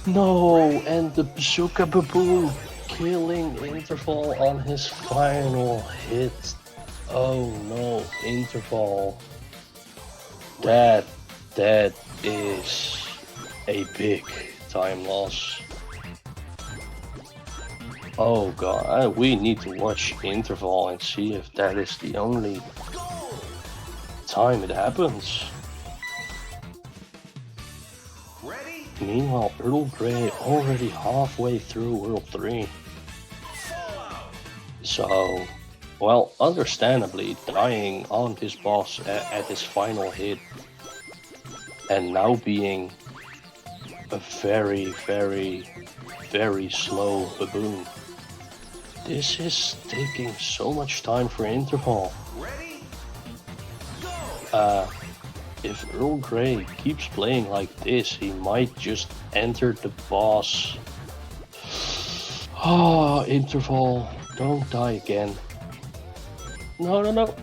No, and the Bazooka Baboon killing Interval on his final hit. Oh no, Interval. That is a big time loss. Oh god, we need to watch Interval and see if that is the only time it happens. Ready? Meanwhile, Earl Grey already halfway through World 3. So, well, understandably dying on this boss at his final hit, and now being a very, very, very slow Baboon. This is taking so much time for Interval. Ready? If Earl Grey keeps playing like this, he might just enter the boss. Ah, Interval, don't die again. No.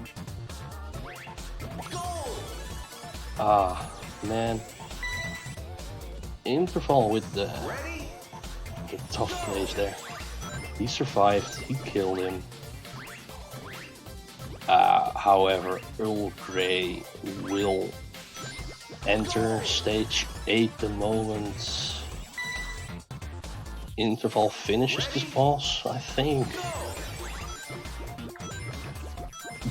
Ah, man. Interval with the tough plays there. He survived, he killed him. However, Earl Grey will enter stage 8 the moment Interval finishes this boss, I think.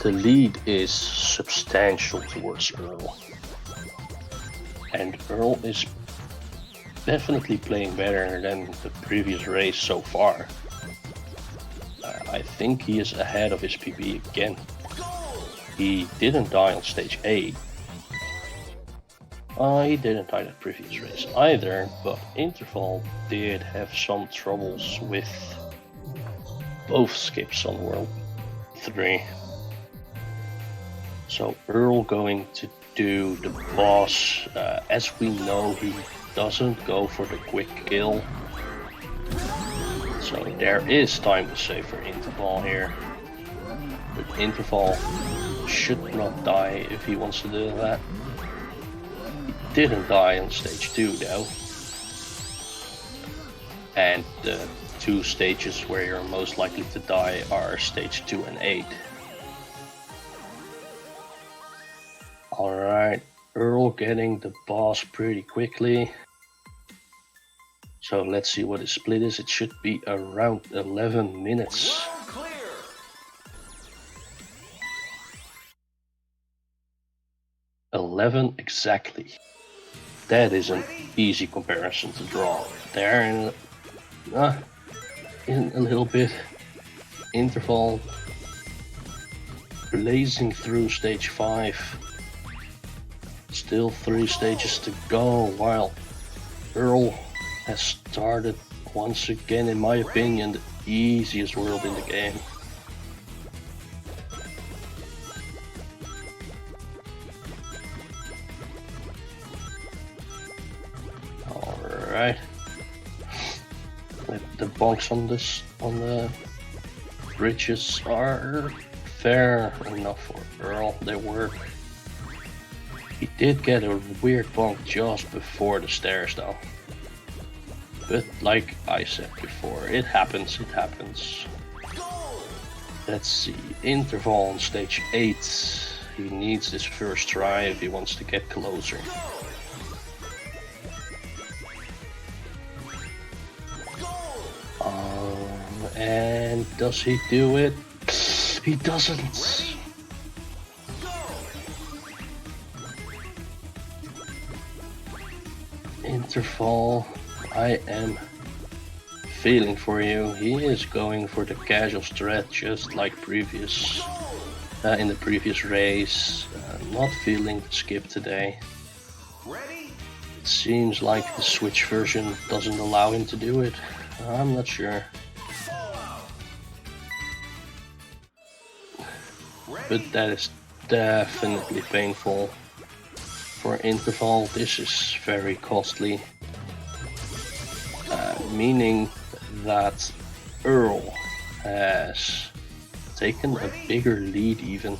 The lead is substantial towards Earl. And Earl is definitely playing better than the previous race so far. I think he is ahead of his PB again. He didn't die on stage 8. He didn't die that previous race either, but Interval did have some troubles with both skips on World 3. So Earl going to do the boss. As we know, he doesn't go for the quick kill. So there is time to save for Interval here. But Interval should not die if he wants to do that. He didn't die on stage 2 though. And the 2 stages where you're most likely to die are stage 2 and 8. Alright, Earl getting the boss pretty quickly. So let's see what his split is. It should be around 11 minutes. Round clear. 11 exactly. That is an easy comparison to draw. There in a little bit. Interval blazing through stage 5. Still 3 stages to go, while Earl has started once again, in my opinion, the easiest world in the game. Alright. The bonks on the bridges are fair enough for Earl, they work. He did get a weird bonk just before the stairs though. But like I said before, it happens, it happens. Let's see, Interval on stage 8. He needs this first try if he wants to get closer. And does he do it? He doesn't. Interval, I am feeling for you. He is going for the casual strat just like previous in the previous race. Not feeling the skip today. It seems like the Switch version doesn't allow him to do it. I'm not sure. But that is definitely painful. For Interval, this is very costly. Meaning that Earl has taken a bigger lead even.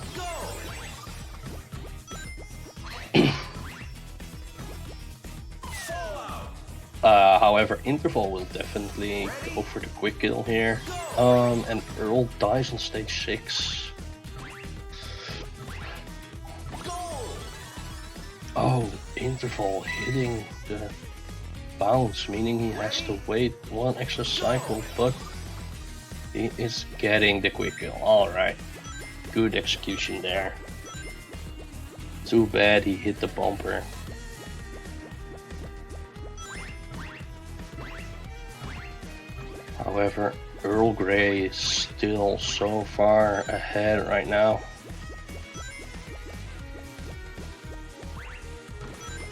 However, Interval will definitely go for the quick kill here. And Earl dies on stage 6. Oh, Interval hitting the bounce, meaning he has to wait 1 extra cycle, but he is getting the quick kill. Alright, good execution there. Too bad he hit the bumper. However, Earl Grey is still so far ahead right now.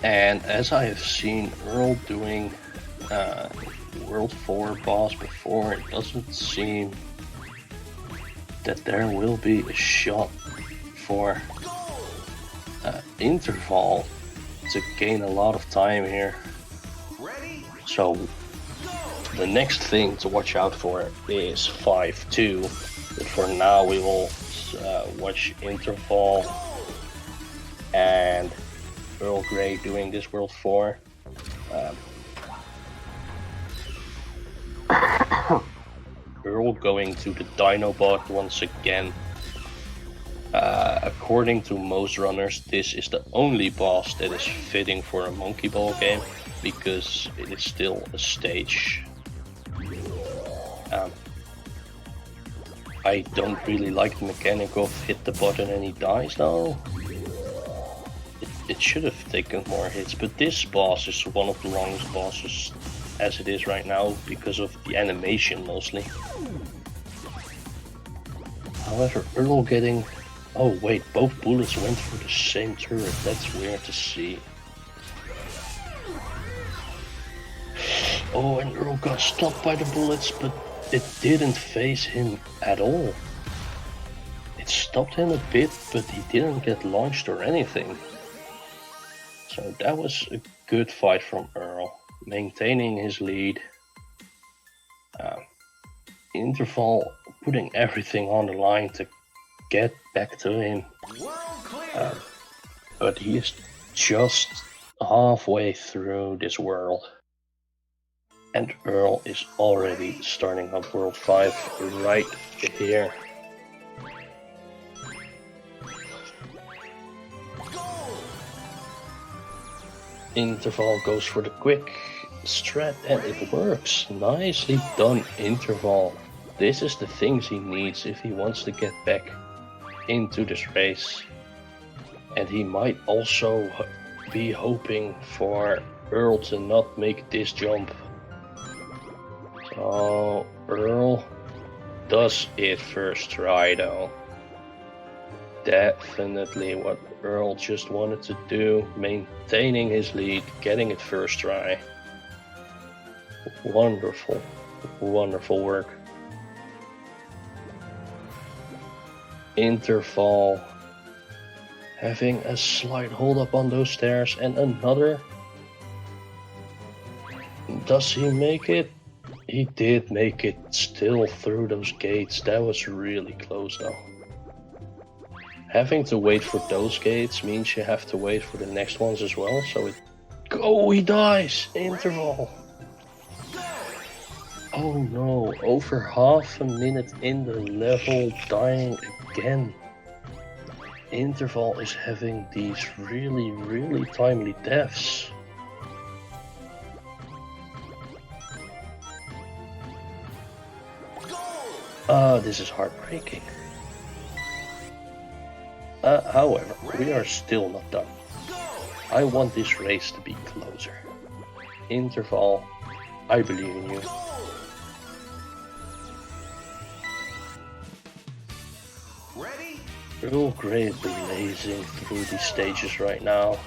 And as I have seen Earl doing World 4 boss before, it doesn't seem that there will be a shot for Interval to gain a lot of time here. So the next thing to watch out for is 5-2, but for now we will watch Interval and Earl Grey doing this World 4. Earl going to the Dinobot once again. According to most runners, this is the only boss that is fitting for a Monkey Ball game because it is still a stage. I don't really like the mechanic of hit the button and he dies though. It should have taken more hits, but this boss is one of the longest bosses as it is right now because of the animation mostly. However, Earl getting... Oh wait, both bullets went for the same turret, that's weird to see. Oh, and Earl got stopped by the bullets, but it didn't phase him at all. It stopped him a bit, but he didn't get launched or anything. So that was a good fight from Earl, maintaining his lead. Interval putting everything on the line to get back to him. But he is just halfway through this world. And Earl is already starting up World 5 right here. Interval goes for the quick strat and it works. Nicely done, Interval. This is the things he needs if he wants to get back into this race. And he might also be hoping for Earl to not make this jump. So Earl does it first try though. Definitely what Earl just wanted to do, maintaining his lead, getting it first try. Wonderful, wonderful work. Interval having a slight hold up on those stairs and another. Does he make it? He did make it still through those gates. That was really close though. Having to wait for those gates means you have to wait for the next ones as well, so it... Oh, he dies! Interval! Oh no, over half a minute in the level, dying again. Interval is having these really, really timely deaths. This is heartbreaking. However, we are still not done. I want this race to be closer. Interval, I believe in you. earllgray blazing through these stages right now.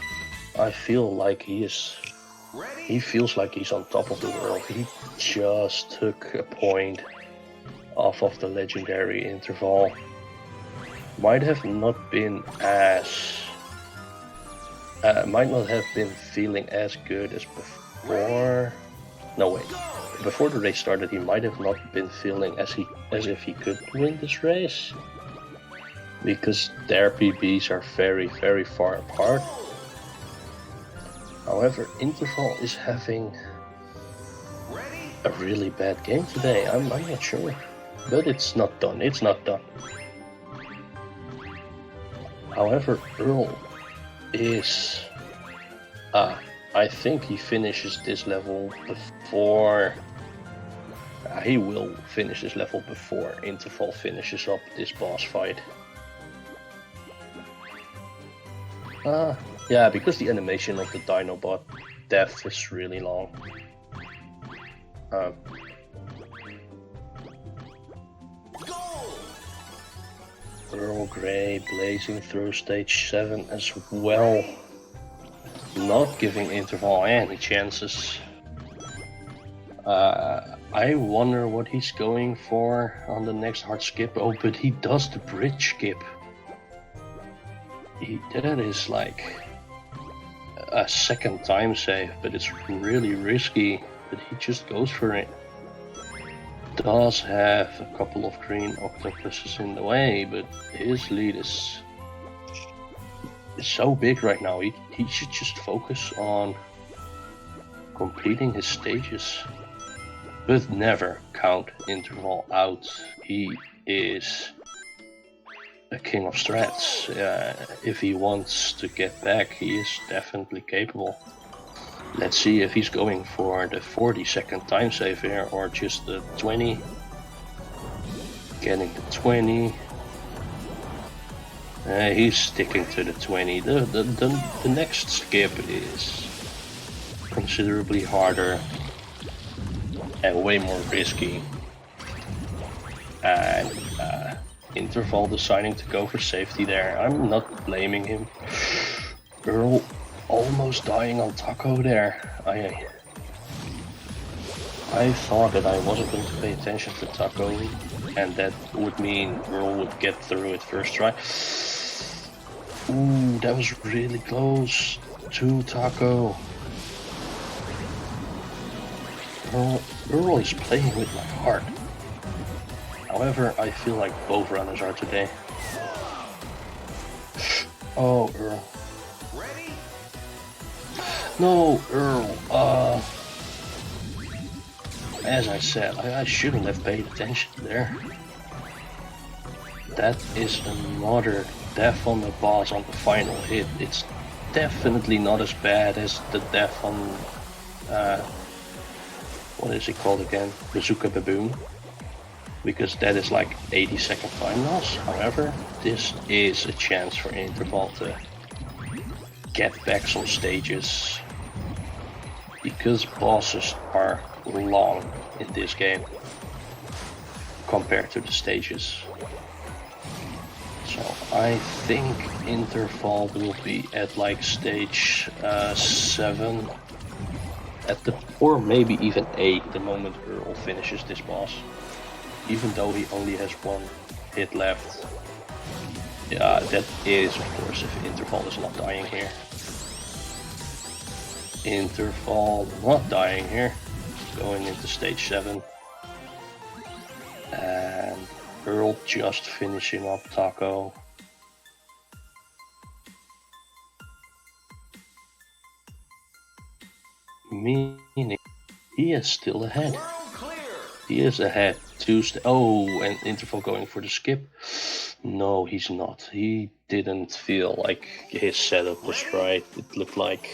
I feel like he feels like he's on top of the world. He just took a point off of the legendary Interval. Might not have been feeling as good as before. No wait, before the race started, he might have not been feeling as if he could win this race, because their PBs are very, very far apart. However, Interval is having a really bad game today. I'm not sure, but it's not done. It's not done. However, Earl is... I think he finishes this level before... he will finish this level before Interval finishes up this boss fight. Yeah, because the animation of the Dinobot death is really long. earllgray blazing through stage 7 as well, not giving Interval any chances. I wonder what he's going for on the next hard skip. Oh, but he does the bridge skip. That is like a second time save, but it's really risky, but he just goes for it. Does have a couple of green octopuses in the way, but his lead is so big right now. He should just focus on completing his stages, but never count Interval out. He is a king of strats. If he wants to get back, he is definitely capable. Let's see if he's going for the 40-second time save here or just the 20. Getting the 20. He's sticking to the 20. The next skip is considerably harder and way more risky. And Interval deciding to go for safety there. I'm not blaming him. Earl almost dying on Taco there. I thought that I wasn't going to pay attention to Taco, and that would mean Earl would get through it first try. Ooh, that was really close to Taco. Earl is playing with my heart. However, I feel like both runners are today. Oh, Earl. Ready? No, Earl. As I said, I shouldn't have paid attention there. That is another death on the boss on the final hit. It's definitely not as bad as the death on, what is it called again? Bazooka Baboon. Because that is like 80-second time loss. However, this is a chance for Interval to get back some stages. Because bosses are long in this game compared to the stages. So I think Interval will be at like stage 7 or maybe even 8 the moment Earl finishes this boss. Even though he only has 1 hit left. Yeah, that is of course if Interval is not dying here. Interval not dying here. Going into stage 7. And Earl just finishing up Taco. Meaning he is still ahead. He is ahead. Oh, and Interval going for the skip. No, he's not. He didn't feel like his setup was right. It looked like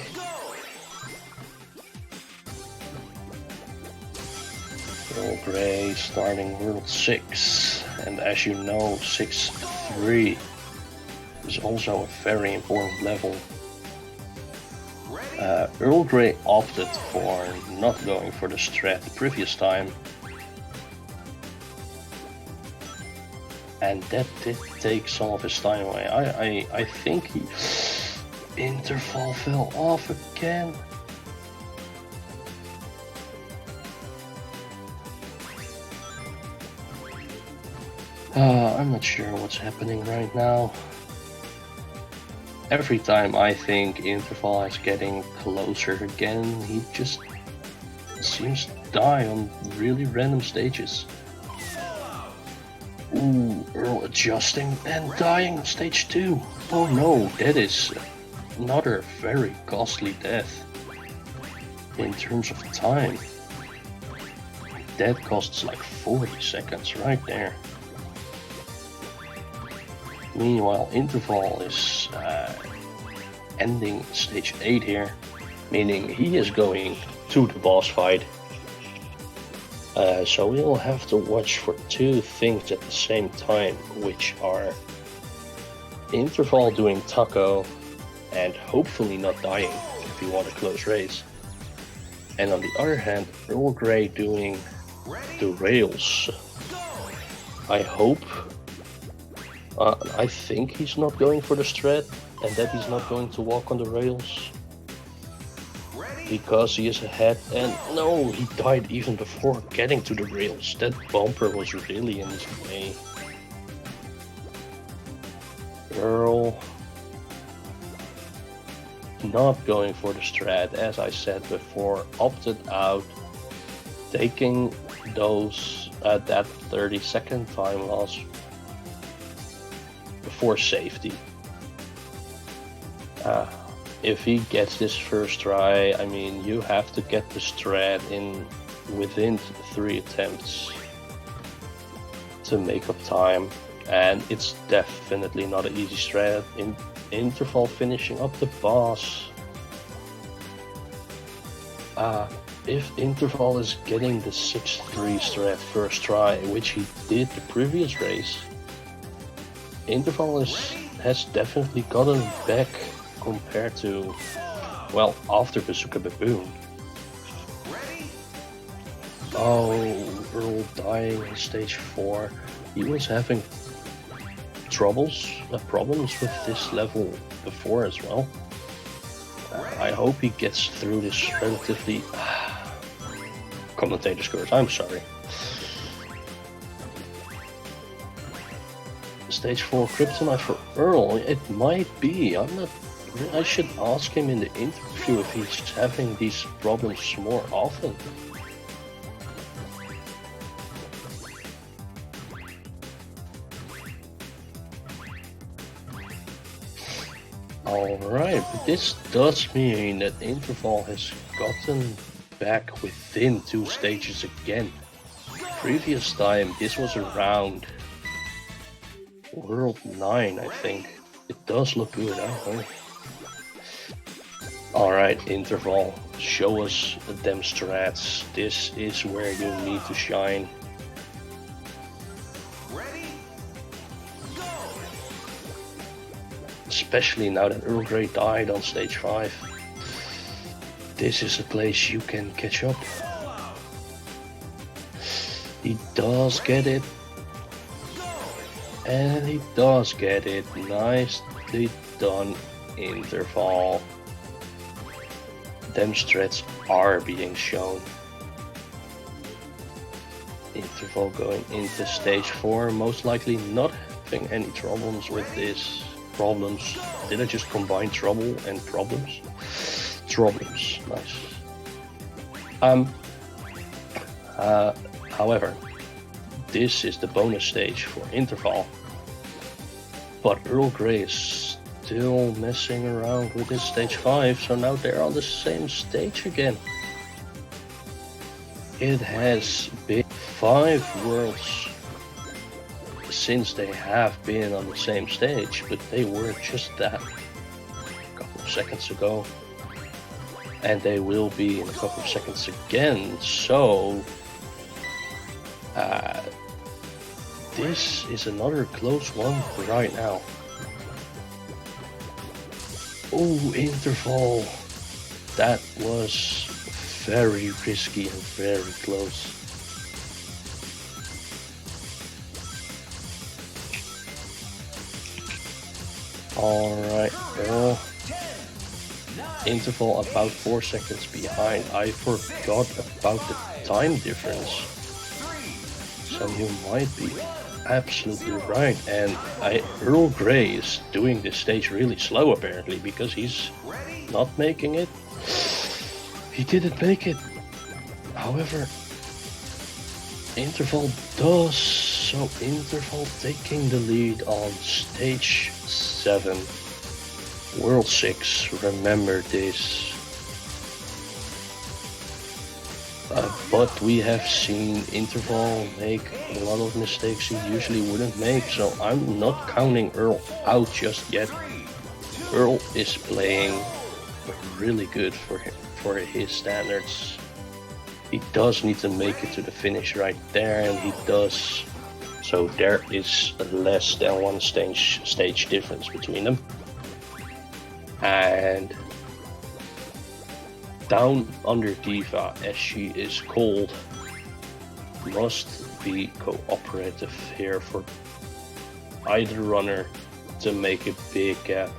earllgray starting World 6, and as you know, 6-3 is also a very important level. Earllgray opted for not going for the strat the previous time, and that did take some of his time away. I think Interval fell off again. I'm not sure what's happening right now. Every time I think Interval is getting closer again, he just seems to die on really random stages. Ooh, Earl adjusting and dying on stage 2. Oh no, that is another very costly death. In terms of time, that costs like 40 seconds right there. Meanwhile, Interval is ending stage 8 here, meaning he is going to the boss fight. So we'll have to watch for 2 things at the same time, which are Interval doing Taco and hopefully not dying if you want a close race. And on the other hand, earllgray doing the rails. I hope. I think he's not going for the strat and that he's not going to walk on the rails. Because he is ahead, and no, he died even before getting to the rails. That bumper was really in his way. Earl not going for the strat, as I said before, opted out, taking those that 30-second time loss for safety. If he gets this first try, I mean, you have to get the strat in within 3 attempts to make up time, and it's definitely not an easy strat. In Interval finishing up the boss. If Interval is getting the 6-3 strat first try, which he did the previous race, Interval has definitely gotten back compared to, well, after Bazooka Baboon. Oh, Earl dying in stage 4. He was having problems with this level before as well. I hope he gets through this relatively commentator scores. I'm sorry. Stage 4 Kryptonite for Earl. It might be. I'm not. I should ask him in the interview if he's having these problems more often. Alright, but this does mean that Interval has gotten back within 2 stages again. Previous time this was around World 9, I think. It does look good, huh? Alright, Interval, show us them strats. This is where you need to shine. Especially now that Earl Grey died on stage 5. This is a place you can catch up. He does get it. And he does get it. Nicely done, Interval. Them strats are being shown. Interval going into stage 4, most likely not having any problems with this. Problems. Did I just combine trouble and problems? Problems. Nice. However, this is the bonus stage for Interval. But Earl Grey is still messing around with his stage 5, so now they're on the same stage again. It has been 5 worlds since they have been on the same stage, but they were just that a couple of seconds ago, and they will be in a couple of seconds again. So this is another close one right now. Oh, Interval, that was very risky and very close. Alright, well, Interval about 4 seconds behind. I forgot about the time difference. So you might be absolutely right. And Earl Grey is doing this stage really slow apparently, because he's not making it. He didn't make it. However, Interval does. So Interval taking the lead on stage 7, World 6, remember this. But we have seen Interval make a lot of mistakes he usually wouldn't make, so I'm not counting Earl out just yet. Earl is playing really good for his standards. He does need to make it to the finish right there, and he does. So there is less than 1 stage difference between them. And Down Under Diva, as she is called, must be cooperative here for either runner to make a big gap.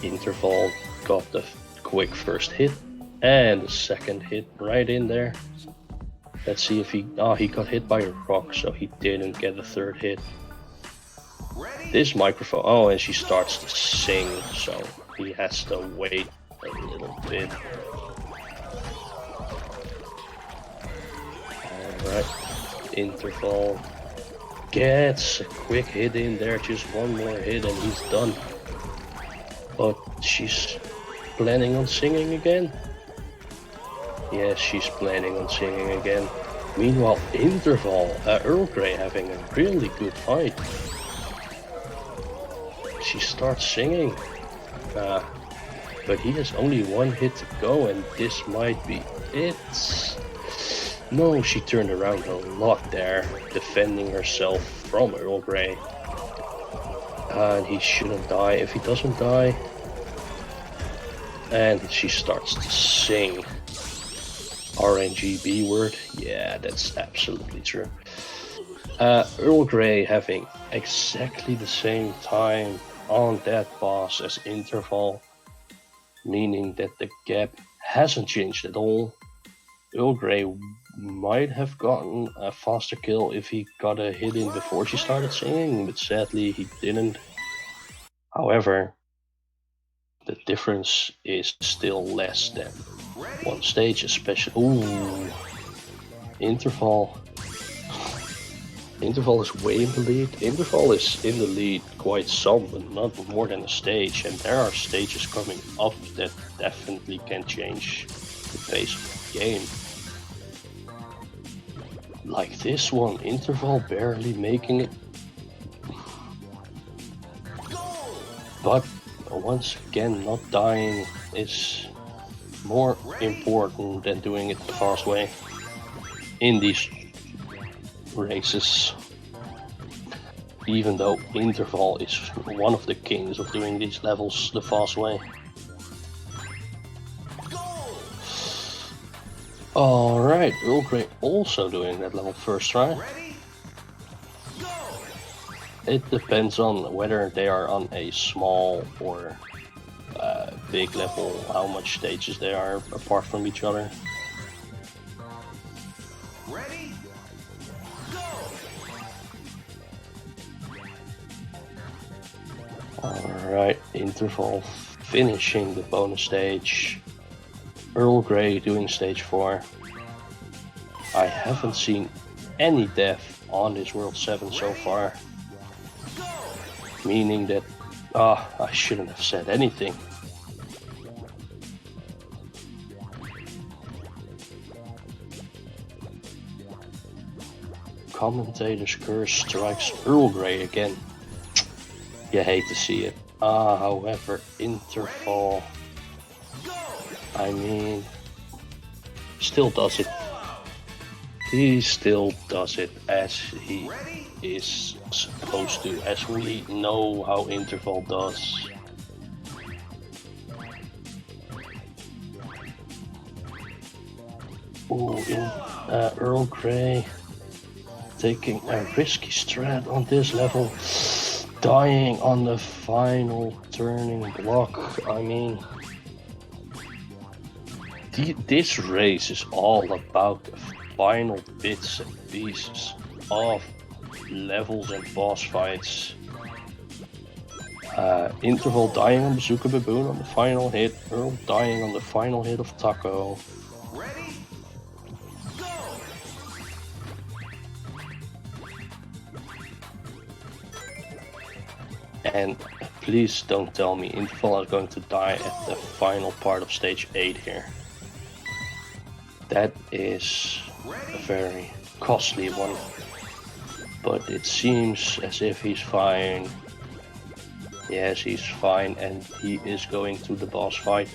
Interval got the quick first hit and the second hit right in there. Let's see if he got hit by a rock, so he didn't get a third hit. This microphone, oh, and she starts to sing, so he has to wait a little bit. Alright, Interval gets a quick hit in there, just one more hit and he's done. But she's planning on singing again? Yes, she's planning on singing again. Meanwhile, Interval, Earl Grey having a really good fight. She starts singing, but he has only 1 hit to go, and this might be it. No, she turned around a lot there, defending herself from Earl Grey. And he shouldn't die. If he doesn't die, and she starts to sing. RNGB word, yeah, that's absolutely true. Earl Grey having exactly the same time on that boss as Interval, meaning that the gap hasn't changed at all. earllgray might have gotten a faster kill if he got a hit in before she started singing, but sadly he didn't. However, the difference is still less than one stage, especially. Ooh, Interval. Interval is way in the lead. Interval is in the lead quite some, but not more than a stage. And there are stages coming up that definitely can change the pace of the game. Like this one, Interval barely making it. But once again, not dying is more important than doing it the fast way in these races. Even though Interval is one of the kings of doing these levels the fast way. Alright, earllgray also doing that level first try. It depends on whether they are on a small or big level, how much stages they are apart from each other. Ready? Alright, Interval finishing the bonus stage. earllgray doing stage 4. I haven't seen any death on this World 7 so far. Meaning that, I shouldn't have said anything. Commentator's curse strikes earllgray again. You hate to see it. However, Interval, I mean, still does it. He still does it as he is supposed to, as we know how Interval does. Ooh, earllgray taking a risky strat on this level, dying on the final turning block. I mean, this race is all about the final bits and pieces of levels and boss fights. Interval dying on Bazooka Baboon on the final hit, Earl dying on the final hit of Taco. Ready? Go! And please don't tell me Interval is going to die at the final part of stage 8 here. That is a very costly one. But it seems as if he's fine. Yes, he's fine, and he is going to the boss fight.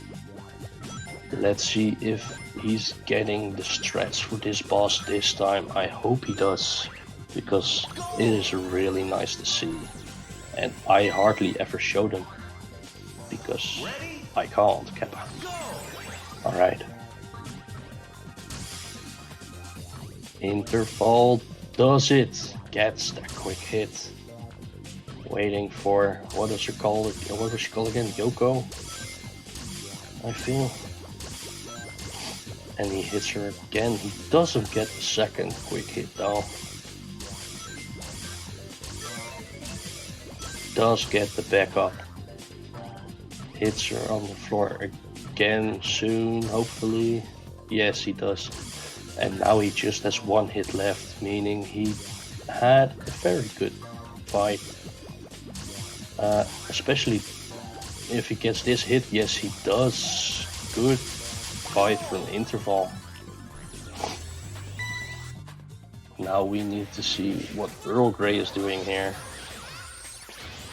Let's see if he's getting the strats for this boss this time. I hope he does, because it is really nice to see. And I hardly ever show them, because I can't, Kappa. Alright. Interval does it. Gets that quick hit. Waiting for, what is she called again? Yoko? I feel. And he hits her again. He doesn't get the second quick hit though. Does get the backup. Hits her on the floor again soon, hopefully. Yes, he does. And now he just has one hit left, meaning he had a very good fight. Especially if he gets this hit. Yes, he does. Good fight from Interval. Now we need to see what earllgray is doing here.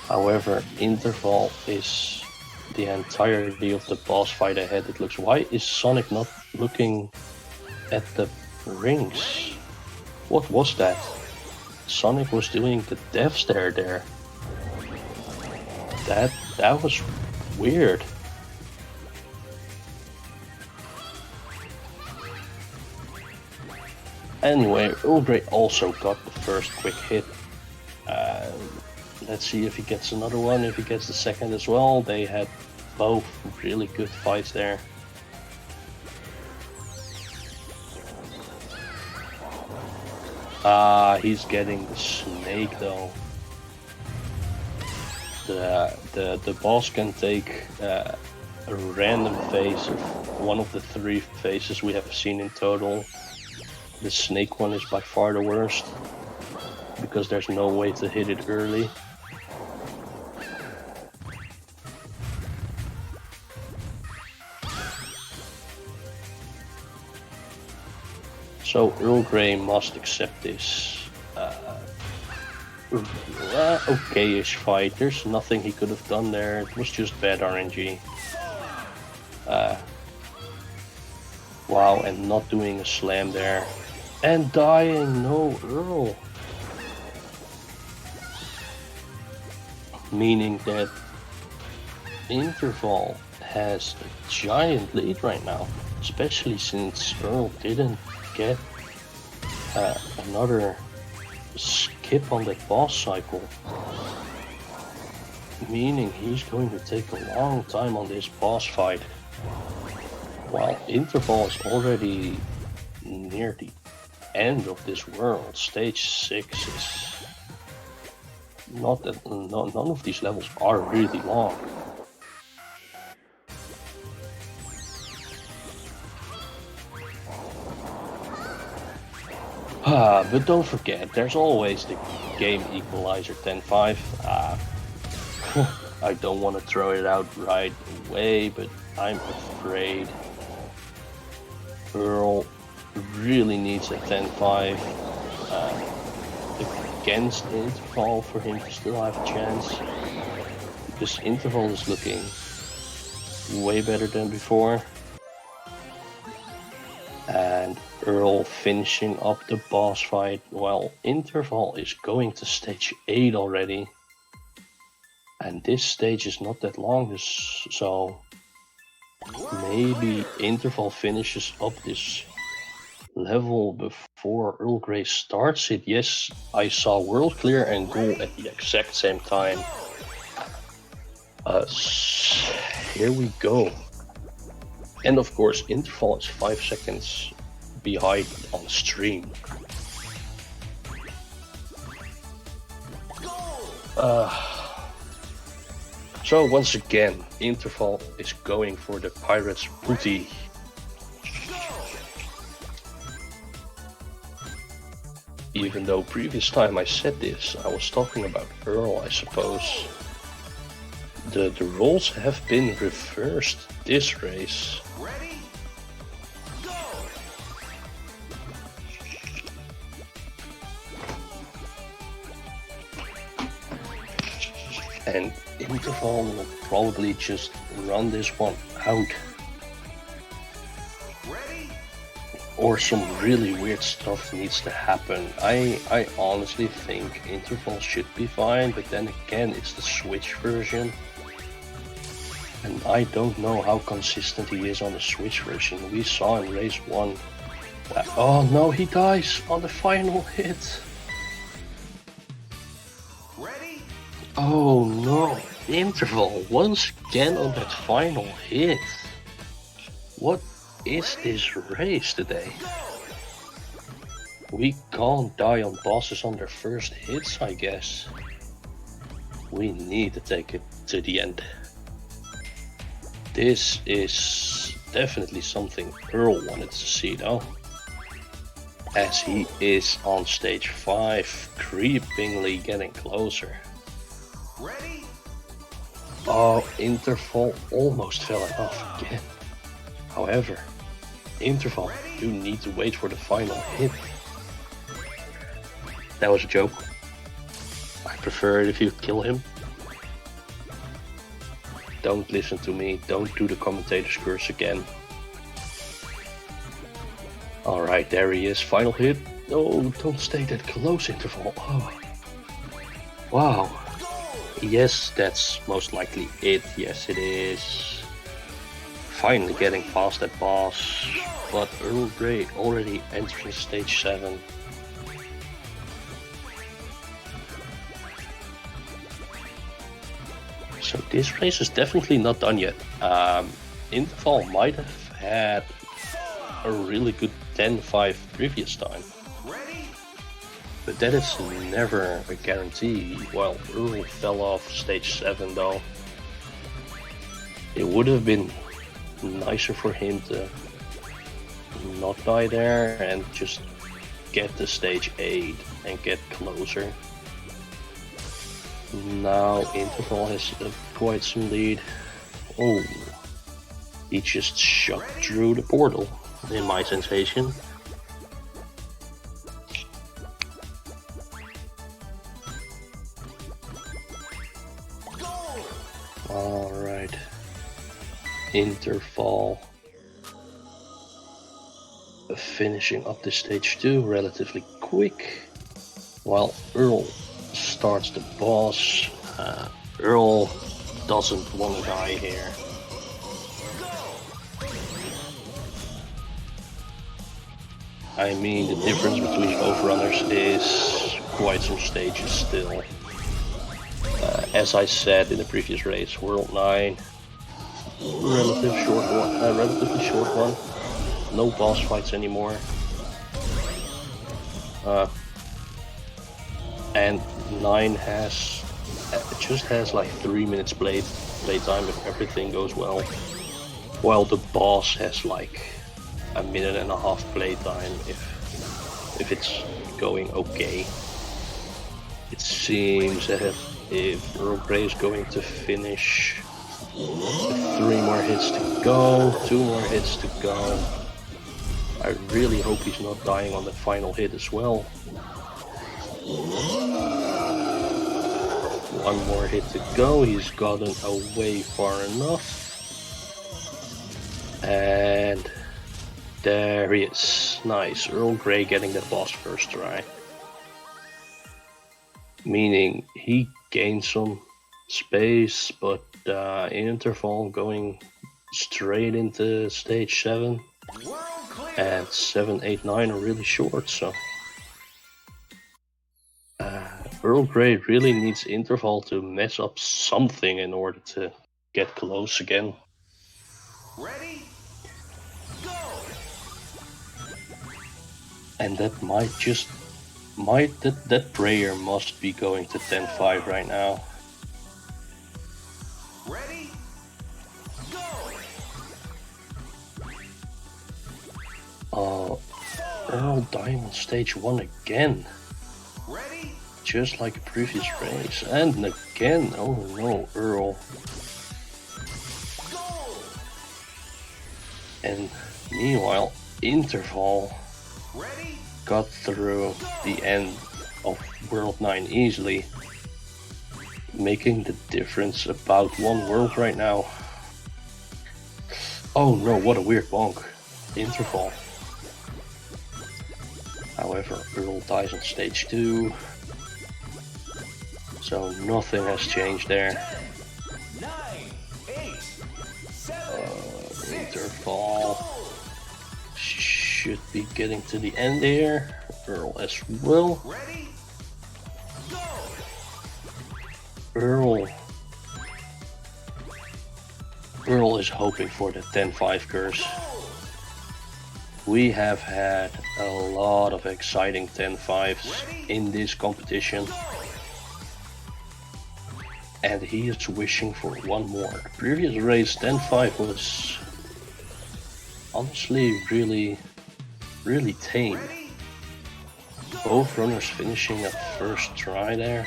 However, Interval is the entirety of the boss fight ahead, it looks. Why is Sonic not looking at the rings? What was that? Sonic was doing the death stare there. That was weird. Anyway, earllgray also got the first quick hit. Let's see if he gets another one, if he gets the second as well. They had both really good fights there. He's getting the snake though. The boss can take a random phase of one of the 3 phases we have seen in total. The snake one is by far the worst, because there's no way to hit it early. So Earl Grey must accept this okay-ish fight. There's nothing he could have done there. It was just bad RNG. Wow, and not doing a slam there. And dying, no, Earl. Meaning that Interval has a giant lead right now. Especially since Earl didn't get another skip on that boss cycle. Meaning he's going to take a long time on this boss fight. While Interval is already near the end of this world. Stage 6 is not that none of these levels are really long. But don't forget, there's always the game equalizer 10-5. I don't want to throw it out right away, but I'm afraid Earl really needs a 10-5 against Interval for him to still have a chance. Because Interval is looking way better than before. And Earl finishing up the boss fight while Interval is going to stage 8 already. And this stage is not that long, so maybe Interval finishes up this level before Earl Grey starts it. Yes, I saw World Clear and Goal at the exact same time. Here we go. And of course, Interval is 5 seconds behind on stream. So once again, Interval is going for the Pirate's Booty. Even though previous time I said this, I was talking about Earl, I suppose. The roles have been reversed this race. Ready? Go! And Interval will probably just run this one out. Ready? Or some really weird stuff needs to happen. I honestly think Interval should be fine, but then again it's the Switch version. And I don't know how consistent he is on the Switch version. We saw in race 1 that, oh no, he dies on the final hit. Ready? Oh no, Interval once again on that final hit. What is this race today? We can't die on bosses on their first hits, I guess. We need to take it to the end. This is definitely something Earl wanted to see though. As he is on stage 5, creepingly getting closer. Ready? Oh, Interval almost fell off again. However, Interval, you need to wait for the final hit. That was a joke. I prefer it if you kill him. Don't listen to me, don't do the commentator's curse again. Alright, there he is, final hit. No, don't stay that close, Interval. Oh. Wow. Yes, that's most likely it. Yes, it is. Finally getting past that boss. But Earl Grey already entering stage 7. So this race is definitely not done yet. Interval might have had a really good 10-5 previous time. Ready? But that is never a guarantee. Well, Earl fell off stage 7 though. It would have been nicer for him to not die there and just get to stage 8 and get closer. Now Interval has quite some lead. Oh, he just shot through the portal, in my sensation. Alright. Interval. Finishing up the stage 2 relatively quick. While Earl starts the boss. Earl doesn't want to die here. I mean, the difference between both runners is quite some stages still. As I said in the previous race, World 9, relatively short one. No boss fights anymore. And 9 just has like 3 minutes playtime if everything goes well. While the boss has like a minute and a half playtime if it's going okay. It seems that if earllgray is going to finish, 3 more hits to go, 2 more hits to go. I really hope he's not dying on the final hit as well. 1 more hit to go, he's gotten away far enough. And there he is. Nice, earllgray getting the boss first try. Meaning he gained some space, but Interval going straight into stage 7. And 7, 8, 9 are really short, so earllgray really needs Interval to mess up something in order to get close again. Ready? Go! And that that prayer must be going to 10-5 right now. Ready? Go! Earl dying on stage 1 again. Ready? Just like a previous race. And again, oh no, Earl. Go! And meanwhile, Interval Ready? got through the end of World 9 easily, making the difference about 1 world right now. Oh no, what a weird bonk. Interval. However, Earl dies on stage 2, so nothing has changed there. 9, 8, 7, Interval should be getting to the end here. Earl as well. Ready? Go! Earl is hoping for the 10-5 curse. We have had a lot of exciting 10-5s in this competition. And he is wishing for 1 more. The previous race 10-5 was honestly really tame. Both runners finishing at first try there.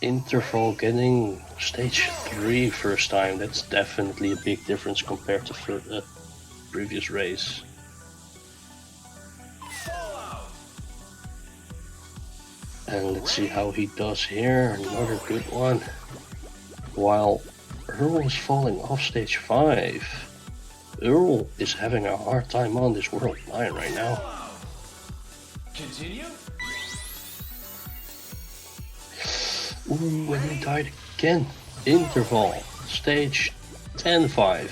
Interval getting stage 3 first time, that's definitely a big difference compared to the previous race. And let's see how he does here, another good one. While Earl is falling off stage 5, Earl is having a hard time on this World 9 right now. Continue? Ooh, and he died again. Interval, stage 10-5.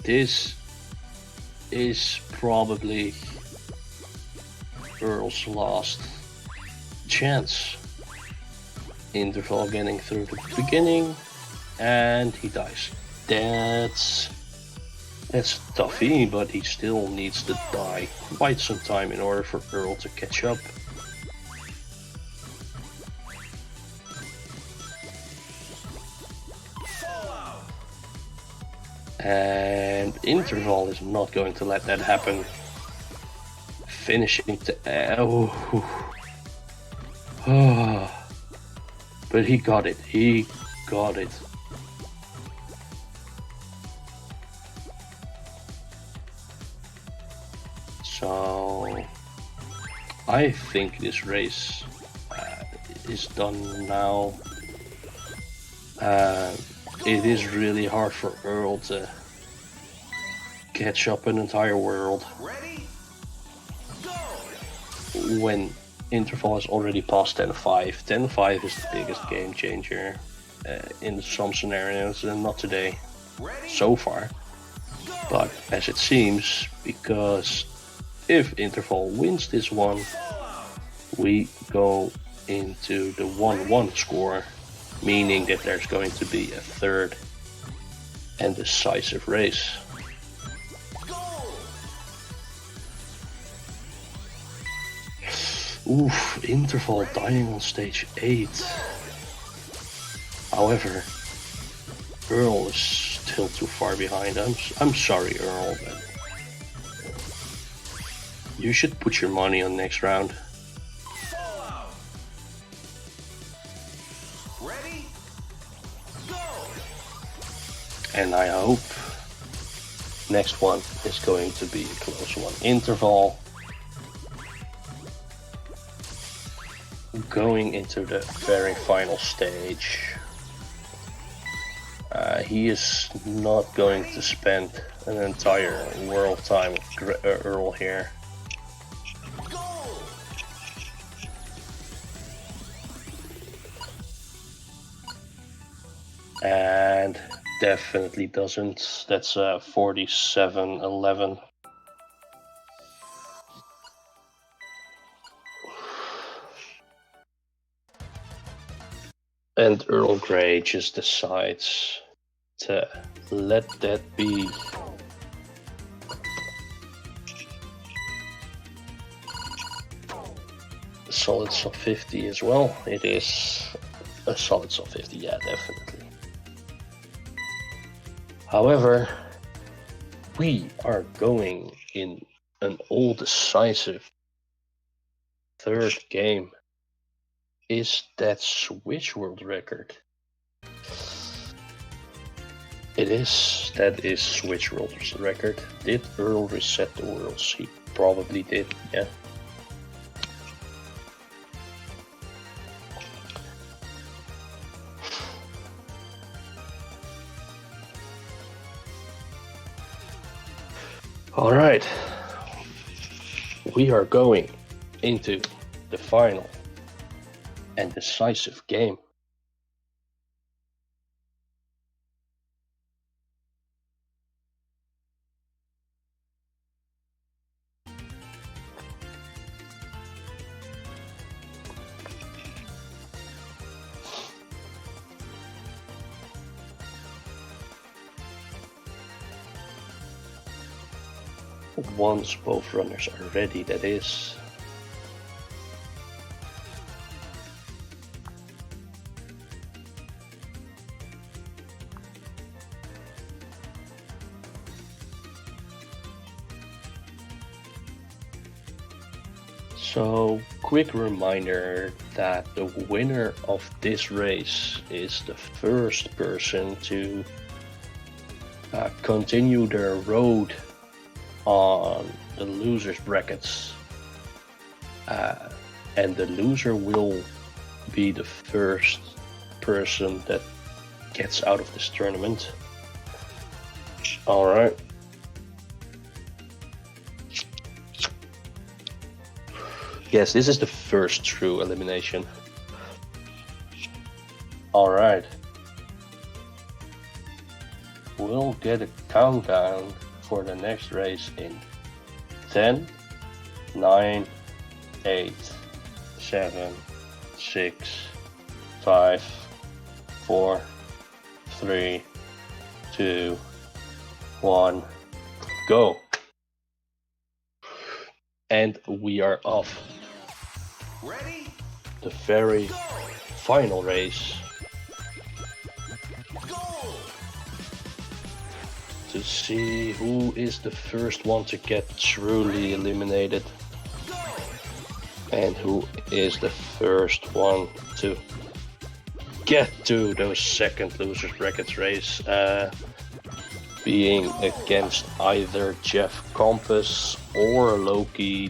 This is probably Earl's last chance. Interval getting through the beginning, and he dies. That's It's toughy, but he still needs to die quite some time in order for Earl to catch up. And Interval is not going to let that happen. Finishing to... But he got it. He got it. So... I think this race is done now. It is really hard for Earl to catch up an entire world. Ready? Go! When Interval has already passed 10-5. 10-5 is the biggest game changer in some scenarios, and not today Ready? so far. Go! But as it seems, because if Interval wins this one, we go into the 1-1 score, meaning that there's going to be a third and decisive race. Oof, Interval dying on stage 8. However, Earl is still too far behind. I'm sorry, Earl, but you should put your money on next round. Ready? Go! And I hope next one is going to be a close one. Interval going into the very final stage. He is not going to spend an entire world time with Earl here. And definitely doesn't. That's 47-11. And Earl Grey just decides to let that be. A solid sub 50 as well. It is a solid sub 50, yeah, definitely. However, we are going in an all decisive third game. Is that Switch World Record? It is. That is Switch World Record. Did Earl reset the worlds? He probably did, yeah. Alright. We are going into the final and decisive game. Once both runners are ready, that is. So, quick reminder that the winner of this race is the first person to continue their road on the losers brackets, and the loser will be the first person that gets out of this tournament. Alright. Yes, this is the first true elimination. Alright. We'll get a countdown for the next race in 10, 9, 8, 7, 6, 5, 4, 3, 2, 1, go. And we are off. Ready? The very final race Go! to see who is the first one to get truly eliminated Go! and who is the first one to get to those second losers brackets race, being against either Jeff Compass or Loki.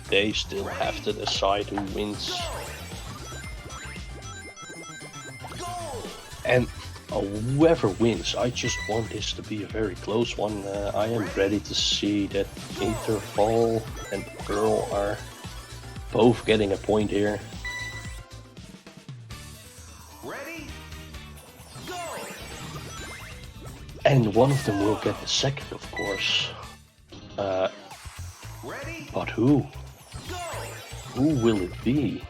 They still have to decide who wins. And whoever wins, I just want this to be a very close one. I am ready to see that Interval and Earl are both getting a point here. Ready? Go! And one of them will get the second, of course. Ready? But who? Go! Who will it be?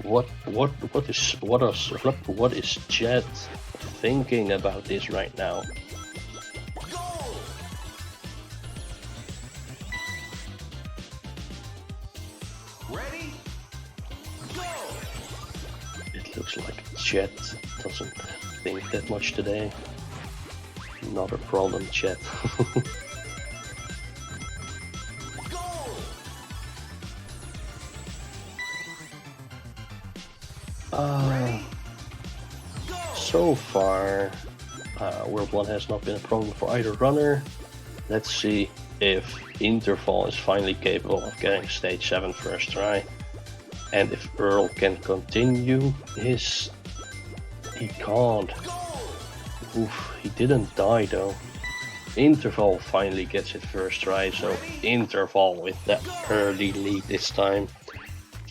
What is Chad thinking about this right now? Go! Ready? Go! It looks like Chet doesn't think that much today. Not a problem, Chet. Go! So far, World 1 has not been a problem for either runner. Let's see if Interval is finally capable of getting stage 7 first try. And if Earl can continue his... He can't. Oof, he didn't die though. Interval finally gets it first try, so Interval with that early lead this time.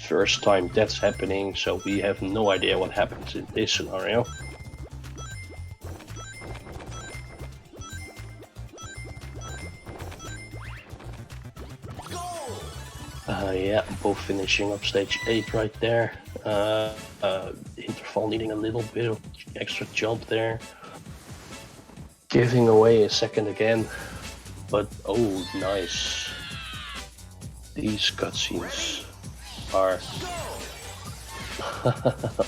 First time that's happening, so we have no idea what happens in this scenario. Yeah, both finishing up stage 8 right there. Interval needing a little bit of extra jump there. Giving away a second again. But oh, nice. These cutscenes are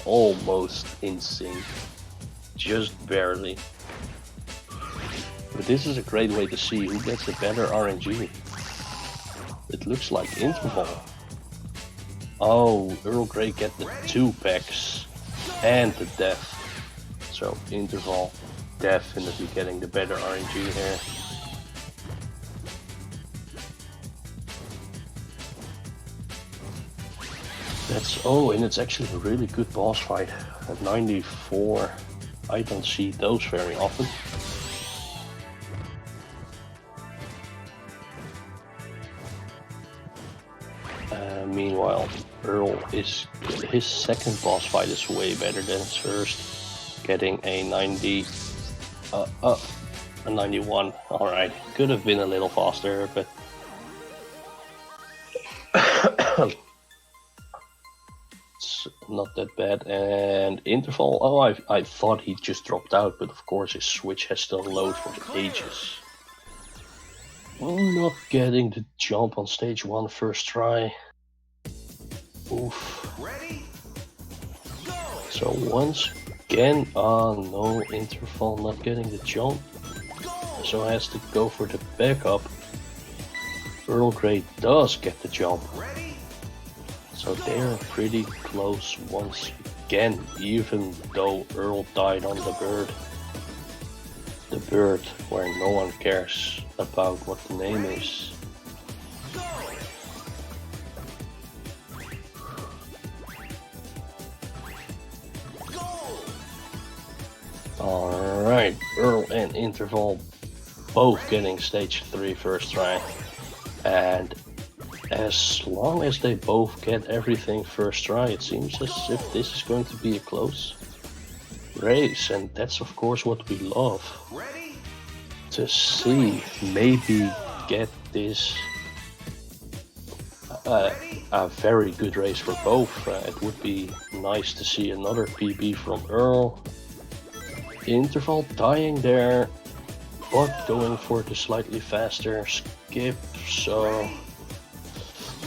almost in sync. Just barely. But this is a great way to see who gets a better RNG. It looks like Interval. Oh, Earl Grey get the 2 packs and the death. So Interval definitely getting the better RNG here. And it's actually a really good boss fight. At 94, I don't see those very often. Meanwhile, Earl his second boss fight is way better than his first, getting a 90, a 91. All right, could have been a little faster, but it's not that bad. And Interval, oh, I thought he just dropped out, but of course his switch has still loaded for ages. Oh, not getting the jump on stage 1 first try. Oof. Ready? Go! So once again, no, Interval not getting the jump. So has to go for the backup. Earl Grey does get the jump. Ready? So they're pretty close once again, even though Earl died on the bird. The bird where no one cares about what the name is. Alright, Earl and Interval both getting stage 3 first try. And as long as they both get everything first try, it seems as if this is going to be a close race. And that's of course what we love. Ready? To see, maybe get this a very good race for both. It would be nice to see another PB from Earl. Interval dying there. but going for the slightly faster skip, so...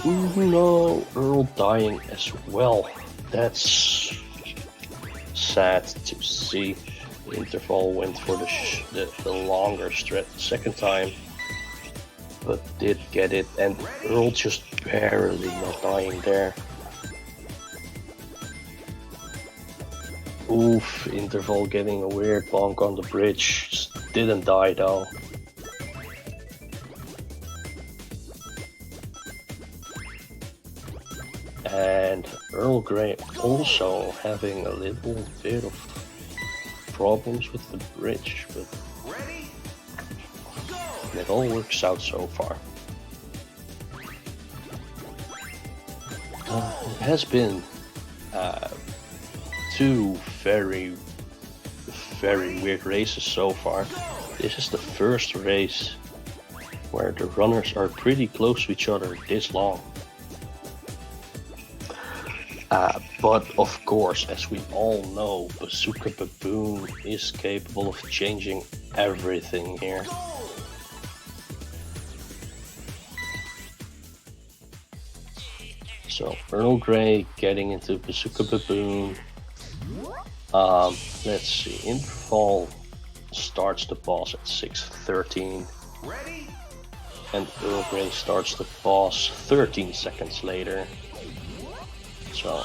Ooh, no, Earl dying as well. That's sad to see. Interval went for the longer stretch second time, but did get it, and Earl just barely not dying there. Oof, Interval getting a weird bonk on the bridge, just didn't die though. And earllgray also having a little bit of problems with the bridge, but it all works out so far. It has been two very weird races so far. This is the first race where the runners are pretty close to each other this long. But of course, as we all know, Bazooka Baboon is capable of changing everything here. So earllgray getting into Bazooka Baboon. Let's see, Interval starts the boss at 6:13. And earllgray starts the boss 13 seconds later. So,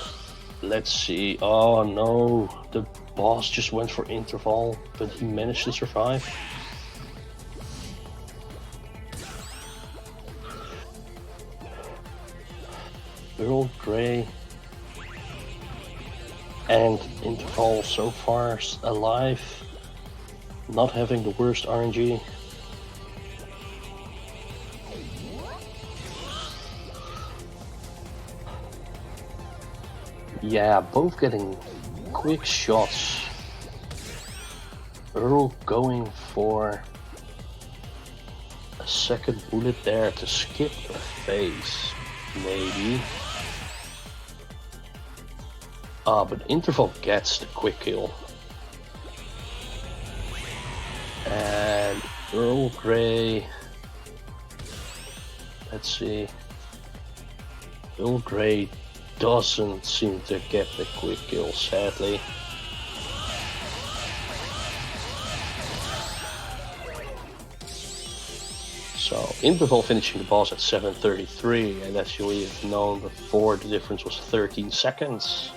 let's see. Oh no, the boss just went for Interval, but he managed to survive. earllgray and Interval so far alive, not having the worst RNG. Yeah, both getting quick shots. Earl going for a second bullet there to skip a phase, maybe. But Interval gets the quick kill. And earllgray, let's see. earllgray doesn't seem to get the quick kill, sadly. So, Interval finishing the boss at 7:33, and as we have known before, the difference was 13 seconds.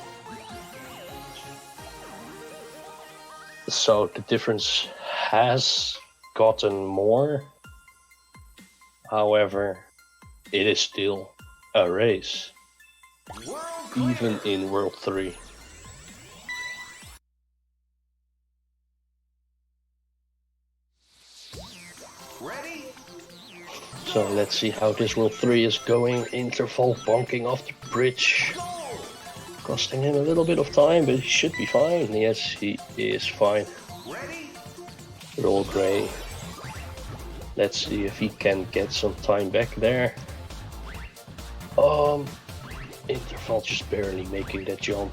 So, the difference has gotten more. However, it is still a race. Even in World 3. Ready? So let's see how this World 3 is going. Interval bonking off the bridge. Costing him a little bit of time, but he should be fine. Yes, he is fine. Ready? earllgray. Let's see if he can get some time back there. Interval just barely making that jump.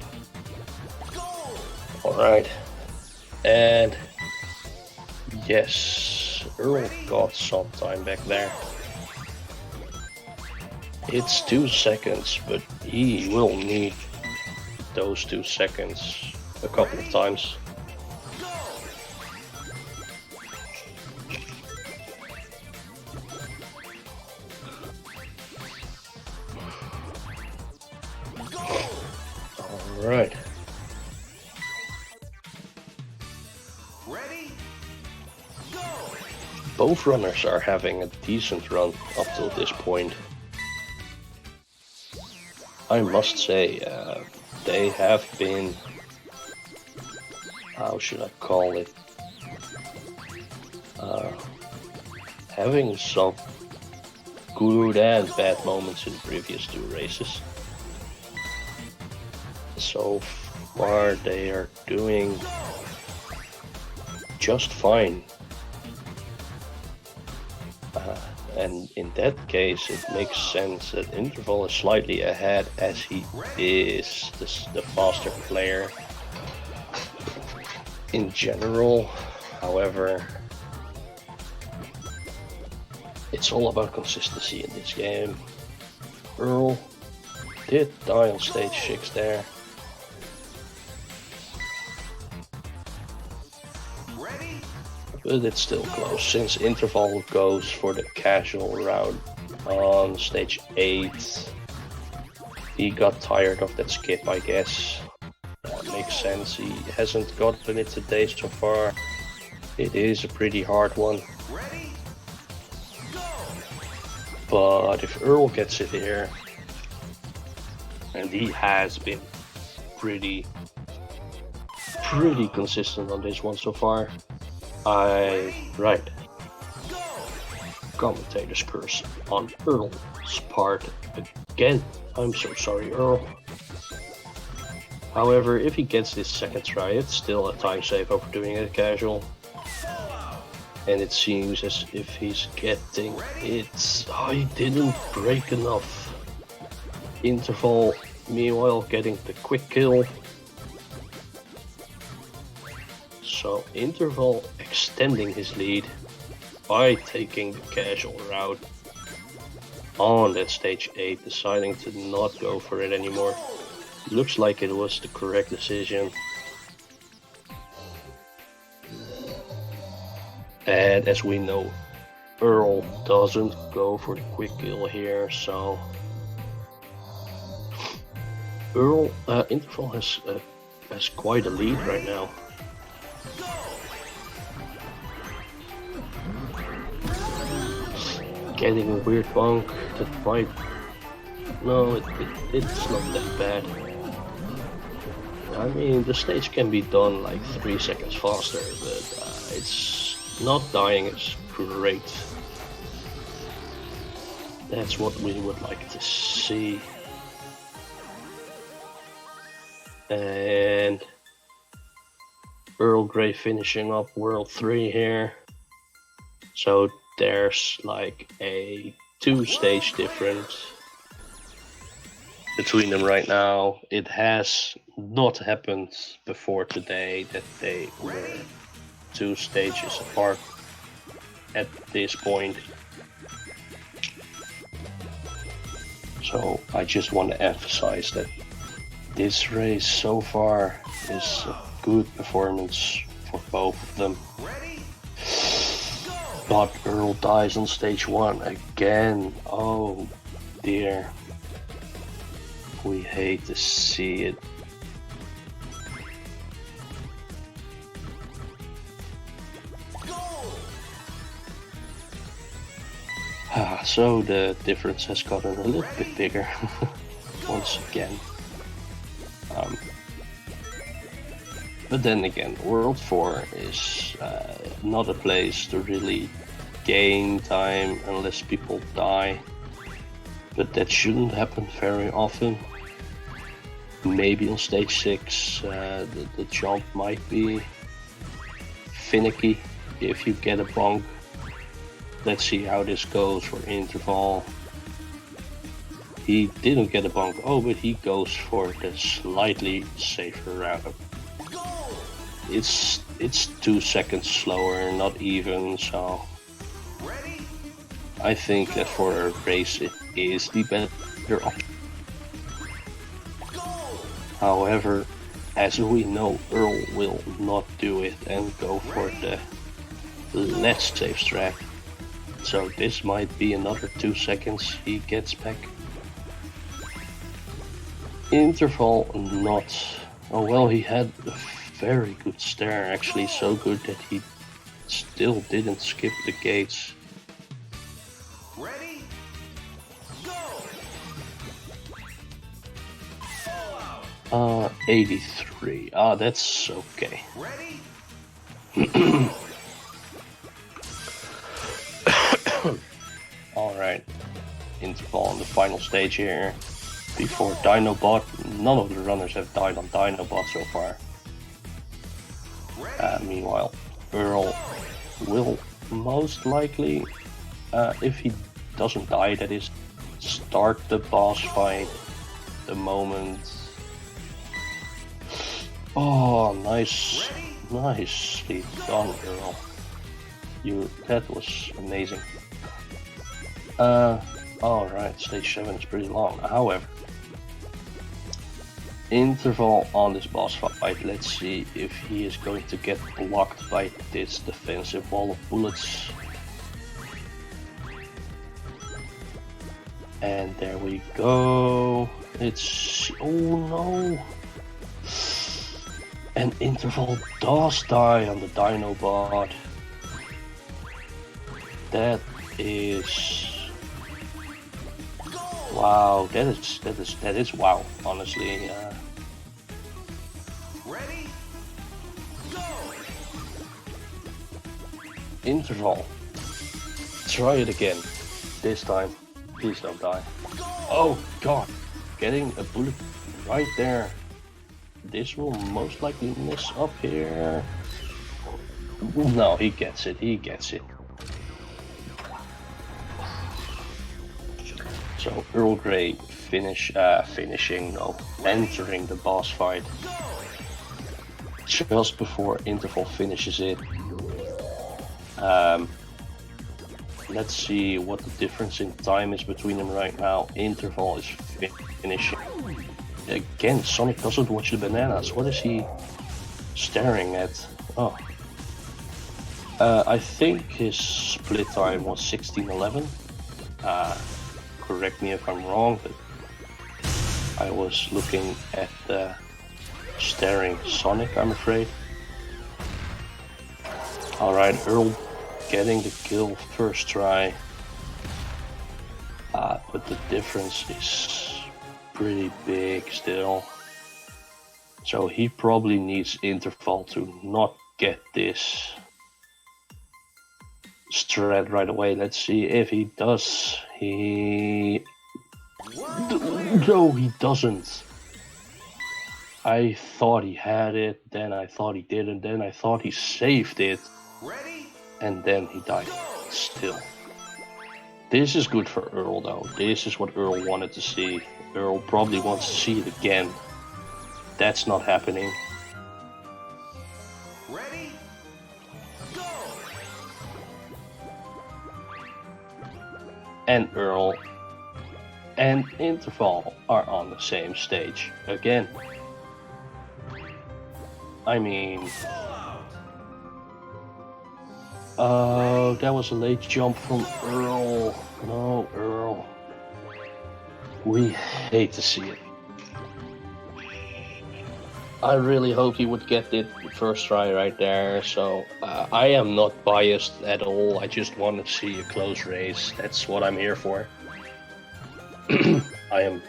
Alright. And yes, Earl got some time back there. It's 2 seconds, but he will need those 2 seconds a couple of times. Alright. Ready? Go! Both runners are having a decent run up till this point. I must say, they have been, how should I call it, having some good and bad moments in the previous 2 races. So far they are doing just fine. And in that case, it makes sense that Interval is slightly ahead as he is the faster player in general. However, It's all about consistency in this game. Earl did die on stage 6 there. Ready? But it's still close, since Interval goes for the casual route on stage 8. He got tired of that skip, I guess. That makes sense, he hasn't gotten it today so far. It is a pretty hard one. Ready? Go! But if Earl gets it here, and he has been pretty consistent on this one so far. Right. Commentator's curse on Earl's part again. I'm so sorry, Earl. However, if he gets this second try, it's still a time save over doing it casual. And it seems as if he's getting it. Oh, he didn't break enough. Interval, meanwhile, getting the quick kill. So Interval extending his lead by taking the casual route on that stage 8, deciding to not go for it anymore. Looks like it was the correct decision. And as we know, Earl doesn't go for the quick kill here, so Earl Interval has quite a lead right now. Getting a weird bonk that might... No, it's not that bad. I mean, the stage can be done like 3 seconds faster, but it's not dying is great. That's what we would like to see. And Earl Grey finishing up World 3 here. So there's like a 2-stage difference between them right now. It has not happened before today that they were 2 stages apart at this point. So I just want to emphasize that this race so far is a good performance for both of them. But Earl dies on stage 1 again. Oh dear. We hate to see it. So the difference has gotten a little bit bigger once again. But then again, World 4 is not a place to really gain time unless people die. But that shouldn't happen very often. Maybe on stage 6 the jump might be finicky if you get a bonk. Let's see how this goes for Interval. He didn't get a bonk. Oh, but he goes for the slightly safer route. It's 2 seconds slower, not even, so I think that for a race it is the better option. However, as we know, Earl will not do it and go for the less safe strat. So this might be another 2 seconds he gets back. Interval not. Oh well, he had a very good stare, actually so good that he still didn't skip the gates. Ready? Go! 83. Ah, that's okay. Ready? Alright. Interval on the final stage here. Before Dinobot. None of the runners have died on Dinobot so far. Meanwhile, Earl will most likely, if he doesn't die, that is, start the boss fight the moment. Oh, nicely done, Earl. That was amazing. Alright, stage 7 is pretty long. However, interval on this boss fight. Let's see if he is going to get blocked by this defensive wall of bullets. And there we go. It's... oh no! And interval does die on the Dino bot. That is... wow, that is wow, honestly. Ready? Go! Interval. Try it again. This time, please don't die. Oh god, getting a bullet right there. This will most likely miss up here. No, he gets it, he gets it. So Earl Grey entering the boss fight just before interval finishes it. Let's see what the difference in time is between them right now. Interval is finishing. Again, Sonic doesn't watch the bananas. What is he staring at? Oh. I think his split time was 16:11. Correct me if I'm wrong, but I was looking at the staring Sonic, I'm afraid. Alright, Earl getting the kill first try. But the difference is pretty big still. So he probably needs interval to not get this strat right away. Let's see if he does. No, he doesn't. I thought he had it, then I thought he didn't, then I thought he saved it. Ready? And then he died. Still. This is good for Earl though. This is what Earl wanted to see. Earl probably wants to see it again. That's not happening. Ready? Go! And Earl and interval are on the same stage again. I mean... oh, that was a late jump from Earl. No, Earl. We hate to see it. I really hoped he would get it first try right there, so I am not biased at all. I just want to see a close race. That's what I'm here for. I am...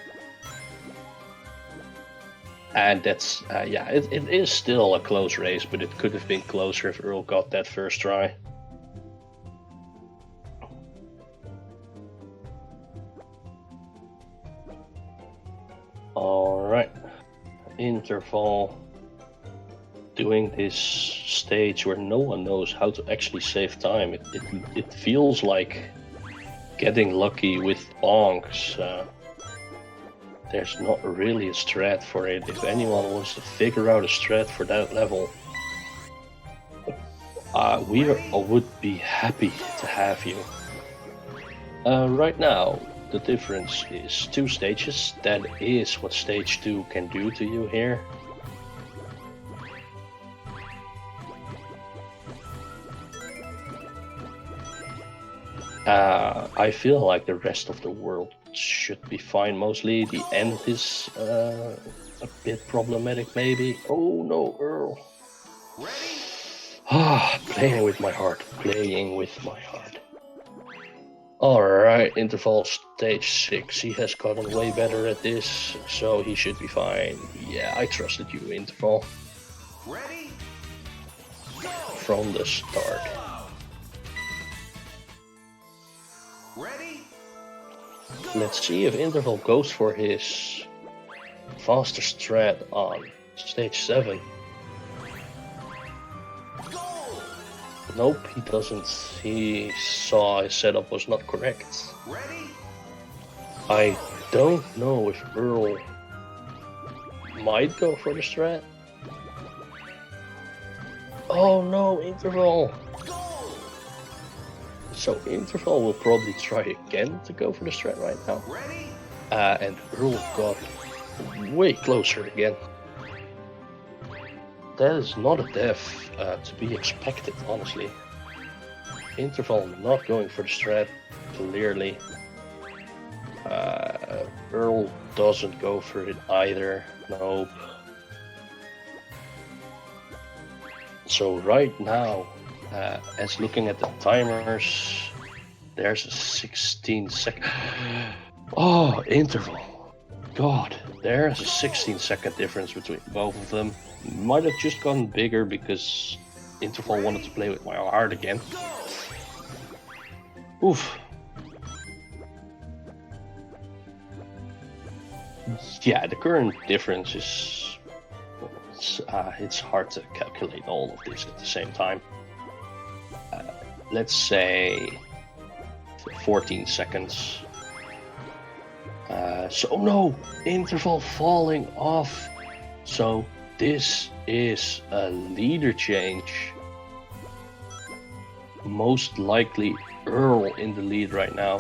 and that's, yeah, it is still a close race, but it could have been closer if Earl got that first try. Alright, interval, doing this stage where no one knows how to actually save time. It feels like getting lucky with bonks. There's not really a strat for it. If anyone wants to figure out a strat for that level, we would be happy to have you. Right now, the difference is 2 stages. That is what stage 2 can do to you here. I feel like the rest of the world should be fine mostly. The end is a bit problematic maybe. Oh no, Earl. Ah, playing with my heart. Playing with my heart. Alright, interval stage 6. He has gotten way better at this, so he should be fine. Yeah, I trusted you, interval. Ready? Go! From the start. Ready? Let's see if interval goes for his faster strat on stage 7. Nope, he doesn't. He saw his setup was not correct. Ready? I don't know if Earl might go for the strat. Oh no, interval! So Interval will probably try again to go for the strat right now. Ready? And Earl got way closer again. That is not a death to be expected, honestly. Interval not going for the strat, clearly. Earl doesn't go for it either. Nope. So right now, as looking at the timers, there's a 16-second. Oh, Interval. God, there's a 16-second difference between both of them. Might have just gotten bigger because Interval wanted to play with my heart again. Oof. Yeah, the current difference is... it's hard to calculate all of this at the same time. Let's say 14 seconds. So no, Interval falling off. So this is a leader change. Most likely Earl in the lead right now.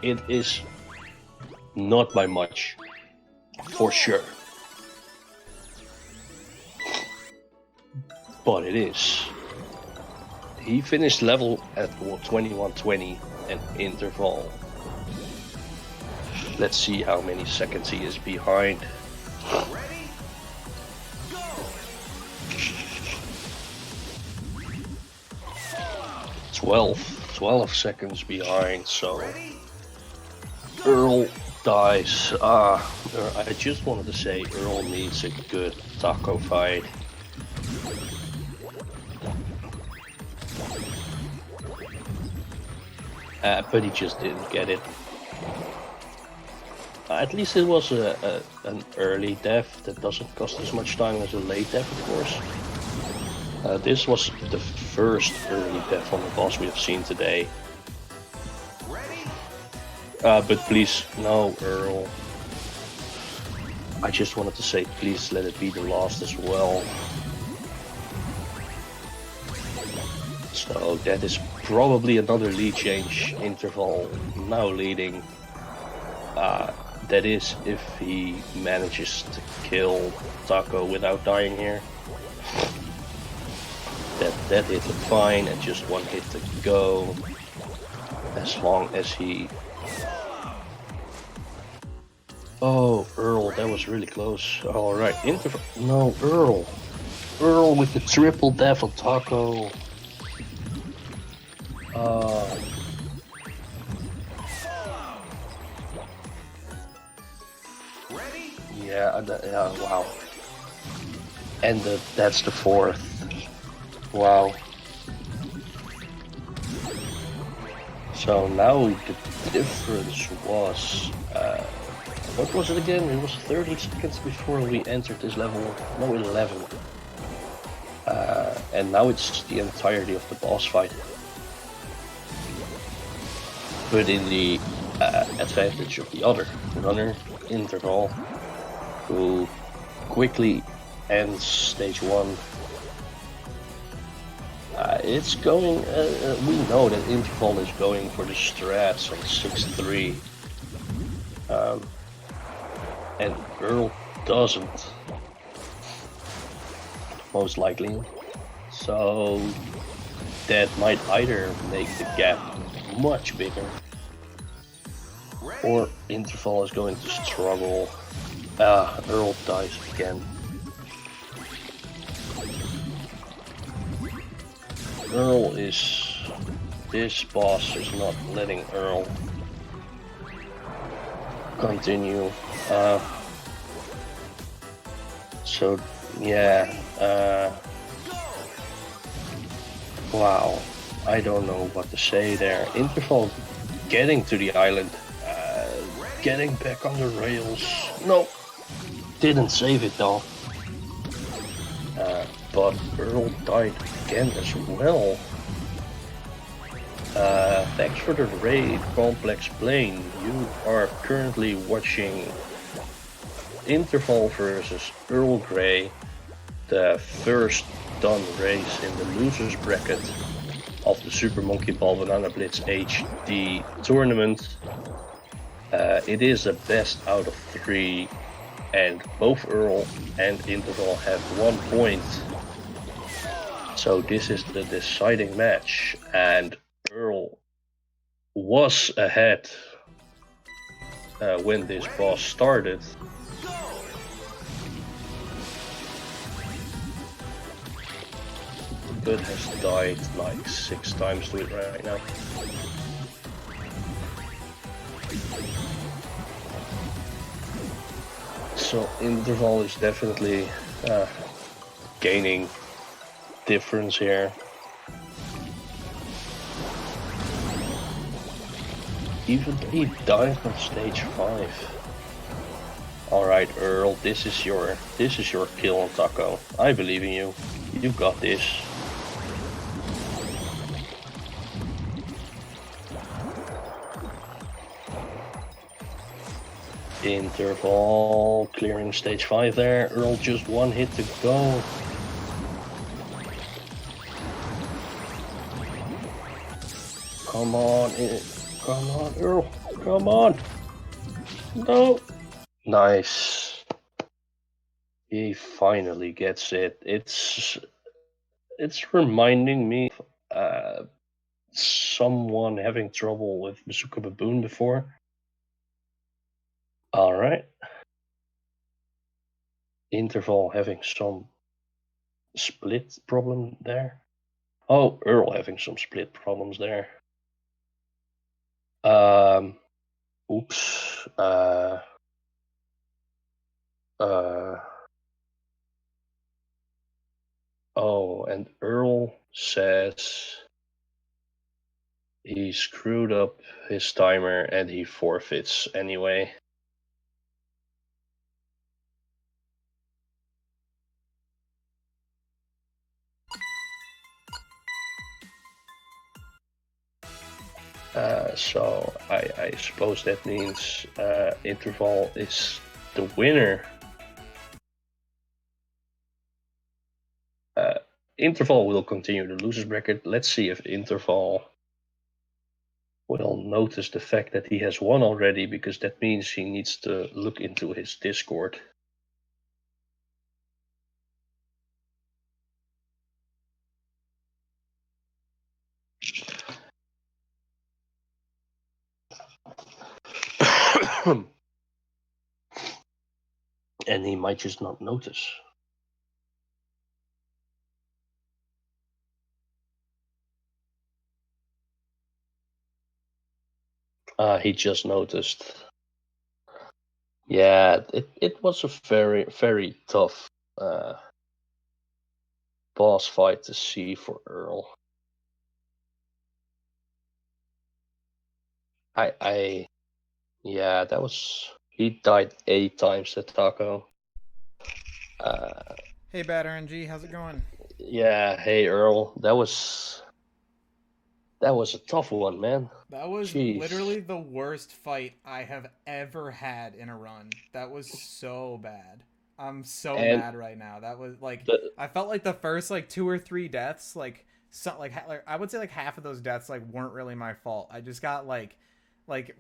It is not by much, for sure. But it is. He finished level at 2120 and Interval. Let's see how many seconds he is behind. Ready? Go! 12 seconds behind, so Ready? Earl dies. I just wanted to say Earl needs a good taco fight. But he just didn't get it. At least it was an early death that doesn't cost as much time as a late death, of course. This was the first early death on the boss we have seen today. Ready? But please, no, Earl. I just wanted to say, please let it be the last as well. So that is probably another lead change. Interval now leading. That is if he manages to kill Taco without dying here. That hit him fine and just one hit to go. As long as he... Oh, Earl, that was really close. Alright, Interval... No, Earl. Earl with the triple death on Taco. Ready? Yeah, wow. And that's the fourth. Wow. So now the difference was... what was it again? It was 30 seconds before we entered this level. No, 11. And now it's the entirety of the boss fight. But in the advantage of the other runner, Interval, who quickly ends stage 1. It's going, we know that Interval is going for the strats on 6-3. And Earl doesn't, most likely. So that might either make the gap much bigger, or Interval is going to struggle. Earl dies again. Earl is... This boss is not letting Earl continue. So, yeah. Wow. I don't know what to say there. Interval getting to the island. Getting back on the rails. No. Didn't save it though. But Earl died again as well. Thanks for the raid, Complex Plane. You are currently watching Interval versus earllgray, the first done race in the losers bracket. of the Super Monkey Ball Banana Blitz HD tournament. It is a best out of 3, and both Earl and Interval have 1 point. So this is the deciding match, and Earl was ahead when this boss started. But has died like 6 times to it right now. So Interval is definitely gaining difference here. Even he died on stage 5. Alright Earl, this is your kill on Taco. I believe in you. You got this. Interval clearing stage 5 there. Earl just 1 hit to go. Come on, Earl. Come on. No. Nice. He finally gets it. It's reminding me of someone having trouble with Bazooka Baboon before. Alright. Interval having some split problem there. Oh, Earl having some split problems there. Oops. Oh, and Earl says he screwed up his timer and he forfeits anyway. So I suppose that means Interval is the winner. Interval will continue the losers bracket. Let's see if Interval will notice the fact that he has won already, because that means he needs to look into his Discord. And he might just not notice. He just noticed. Yeah, it was a very, very tough boss fight to see for Earl. Yeah, that was... He died 8 times to Taco. Hey, Bad RNG, how's it going? Yeah, hey Earl, that was a tough one, man. That was Jeez. literally the worst fight I have ever had in a run. That was so bad. I'm so mad right now. That was like I felt like the first like 2 or 3 deaths, like I would say like half of those deaths like weren't really my fault. I just got like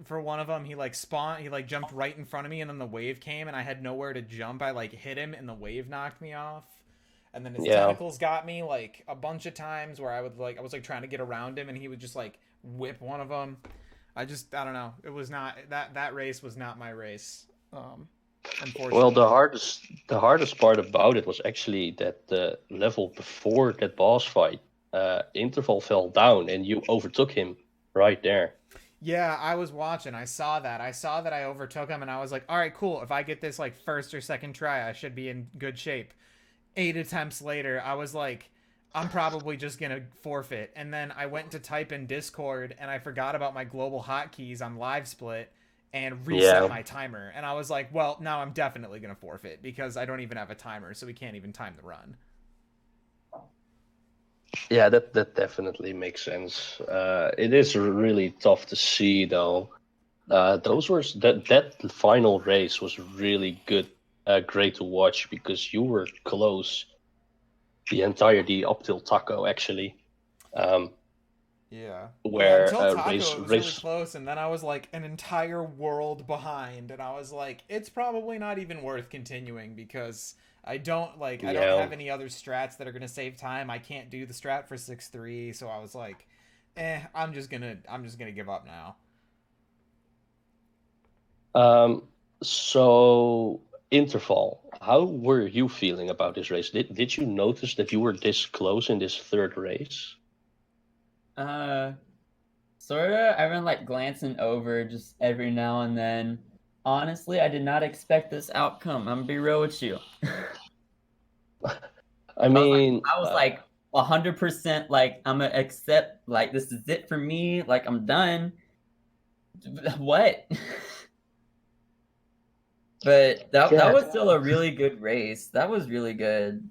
for one of them he jumped right in front of me and then the wave came and I had nowhere to jump. I like hit him and the wave knocked me off. And then his tentacles got me like a bunch of times where I was like trying to get around him and he would just like whip one of them. I don't know. It was not that race was not my race. Unfortunately. Well, the hardest part about it was actually that the level before that boss fight, Interval fell down and you overtook him right there. Yeah, I was watching. I saw that I overtook him and I was like, all right, cool. If I get this like first or second try, I should be in good shape. 8 attempts later, I was like, I'm probably just gonna forfeit. And then I went to type in Discord and I forgot about my global hotkeys on Live Split and reset my timer. And I was like, well, now I'm definitely gonna forfeit because I don't even have a timer, so we can't even time the run. Yeah, that definitely makes sense. It is really tough to see though. That final race was really good. Great to watch because you were close the entirety up till Taco actually. Yeah. Yeah, where until Taco, race it was really race. close, and then I was like an entire world behind, and I was like, it's probably not even worth continuing because I don't Yeah. have any other strats that are gonna save time. I can't do the strat for 6-3, so I was like, I'm just gonna give up now. Um. So interval. How were you feeling about this race? Did you notice that you were this close in this third race? Uh, sorta. I've been like glancing over just every now and then. Honestly, I did not expect this outcome. I'm gonna be real with you. I mean, I was like 100% like I'm gonna accept like this is it for me. Like I'm done. What? But that yeah. was still a really good race. That was really good.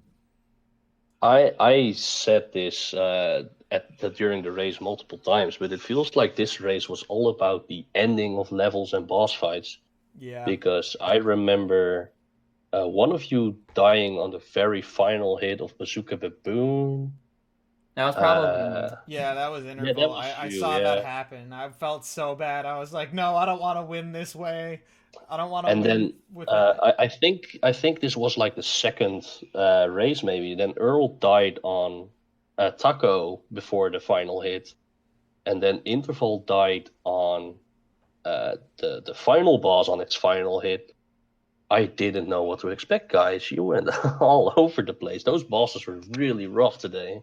I said this during the race multiple times, but it feels like this race was all about the ending of levels and boss fights. Yeah. Because I remember one of you dying on the very final hit of Bazooka Baboon. That was probably me. Yeah, that was Yeah, that interval. was I you. saw that Yeah, happen. I felt so bad. I was like, no, I don't want to win this way. I don't want to and win then with that. I think this was like the second race maybe. Then Earl died on Taco before the final hit, and then Interval died on the final boss on its final hit. I didn't know what to expect, guys. You went all over the place. Those bosses were really rough today.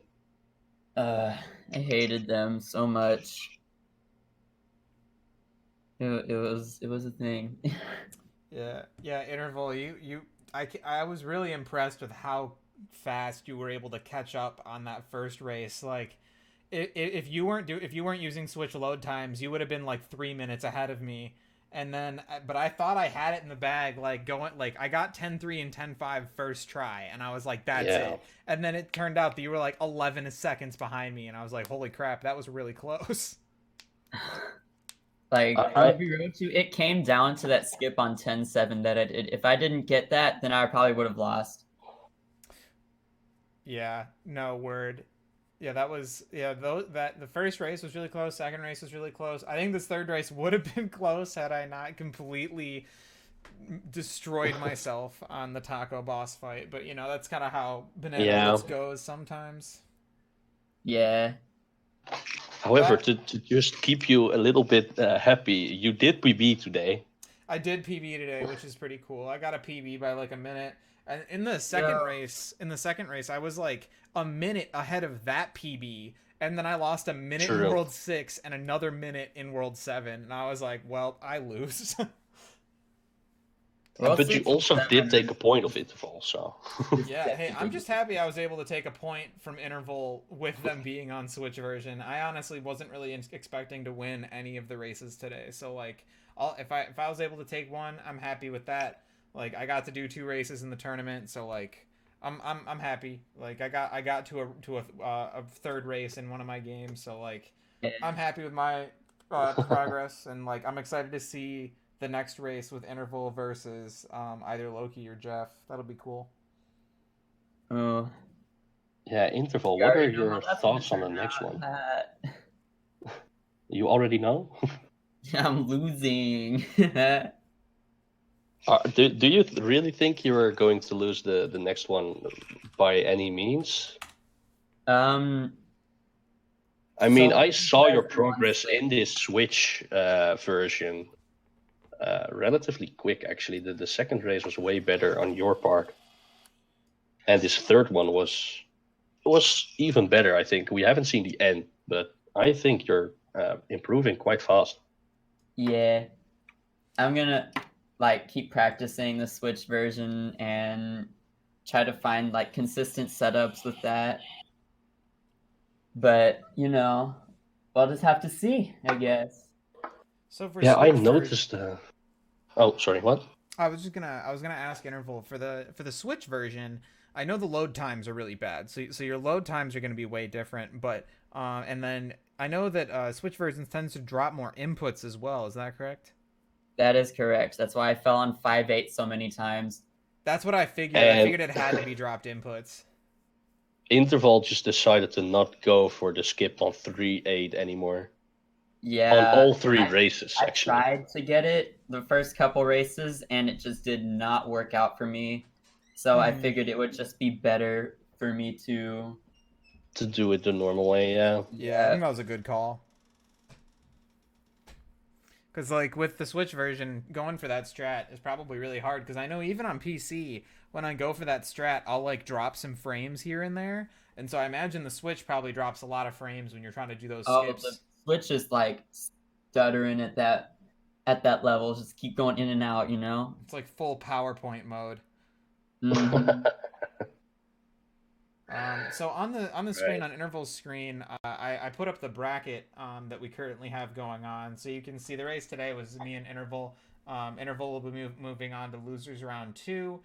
I hated them so much. It was a thing. Yeah, yeah, interval. I was really impressed with how fast you were able to catch up on that first race. Like, if you weren't using switch load times, you would have been like 3 minutes ahead of me. And then, but I thought I had it in the bag. Like I got 10-3 and 10-5 first try, and I was like, that's Yeah. it. And then it turned out that you were like 11 seconds behind me, and I was like, holy crap, that was really close. Like, I, I'm I gonna be real with you, it came down to that skip on 10-7 that I did. If I didn't get that, then I probably would have lost. Yeah, no word. Yeah, that was that the first race was really close. Second race was really close. I think this third race would have been close had I not completely destroyed myself on the taco boss fight. But that's kind of how Banana Yeah. Blitz goes sometimes. Yeah. However, That- to just keep you a little bit happy, you did PB today. I did PB today, which is pretty cool. I got a PB by like a minute. And in the second race, I was like a minute ahead of that PB, and then I lost a minute in True. World 6 and another minute in World 7, and I was like, well, I lose. Well, But you 6 also and did 7 take a point of interval, so. Yeah, hey, I'm just happy I was able to take a point from interval with them being on Switch version. I honestly wasn't really expecting to win any of the races today, so like, if I was able to take one, I'm happy with that. Like, I got to do 2 races in the tournament, so like, I'm happy. Like, I got to a third race in one of my games, so like, I'm happy with my progress, and like, I'm excited to see the next race with interval versus either Loki or Jeff. That'll be cool. Oh, Yeah, interval. you What are already know your how that's thoughts on gonna the turn next out. one? You already know? I'm losing. Do you really think you are going to lose the next one by any means? Um, I mean, So I saw your because progress honestly- in this Switch version relatively quick, actually. The second race was way better on your part. And this third one was even better, I think. We haven't seen the end, but I think you're improving quite fast. yeah, I'm gonna like keep practicing the Switch version and try to find like consistent setups with that. But we'll just have to see, I guess. So for Yeah, I Switch noticed. Oh, sorry, what? I was gonna ask interval for the Switch version. I know the load times are really bad, so your load times are gonna be way different. But and then I know that Switch versions tends to drop more inputs as well. Is that correct? That is correct. That's why I fell on 5-8 so many times. That's what I figured. I And- figured it had to be dropped inputs. Interval just decided to not go for the skip on 3-8 anymore. Yeah. On all 3 races, I actually. tried to get it the first couple races, and it just did not work out for me. So I figured it would just be better for me to do it the normal way, yeah. Yeah, I think that was a good call. Because, like, with the Switch version, going for that strat is probably really hard. Because I know even on PC, when I go for that strat, I'll, like, drop some frames here and there. And so I imagine the Switch probably drops a lot of frames when you're trying to do those skips. the Switch is like stuttering at that level. Just keep going in and out, you know. It's like full PowerPoint mode. Mhm. So on the screen, on Interval's screen, I put up the bracket that we currently have going on. So you can see the race today was me and Interval. Interval will be moving on to losers round 2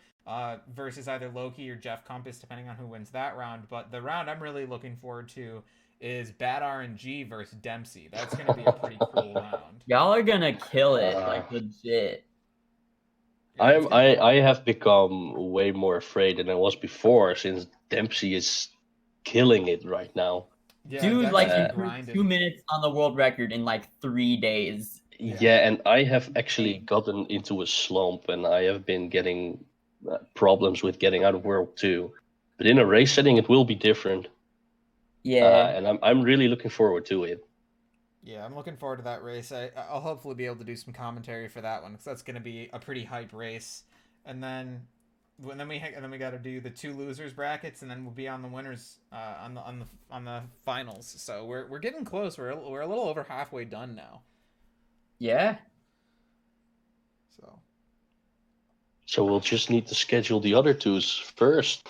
versus either Loki or Jeff Compass, depending on who wins that round. But the round I'm really looking forward to is Bad RNG versus Dempsey. That's going to be a pretty cool round. Y'all are gonna kill it, like legit. Yeah, I have become way more afraid than I was before, since Dempsey is killing it right now. yeah, Dude, Dempsey's like been he proved grinding. 2 minutes on the world record in like 3 days. Yeah, and I have actually gotten into a slump, and I have been getting problems with getting out of World 2. But in a race setting, it will be different. Yeah. And I'm really looking forward to it. Yeah, I'm looking forward to that race. I'll hopefully be able to do some commentary for that one because that's going to be a pretty hype race. And then we got to do the 2 losers brackets, and then we'll be on the winners on the finals. So we're getting close. We're a little over halfway done now. Yeah. So we'll just need to schedule the other 2s first.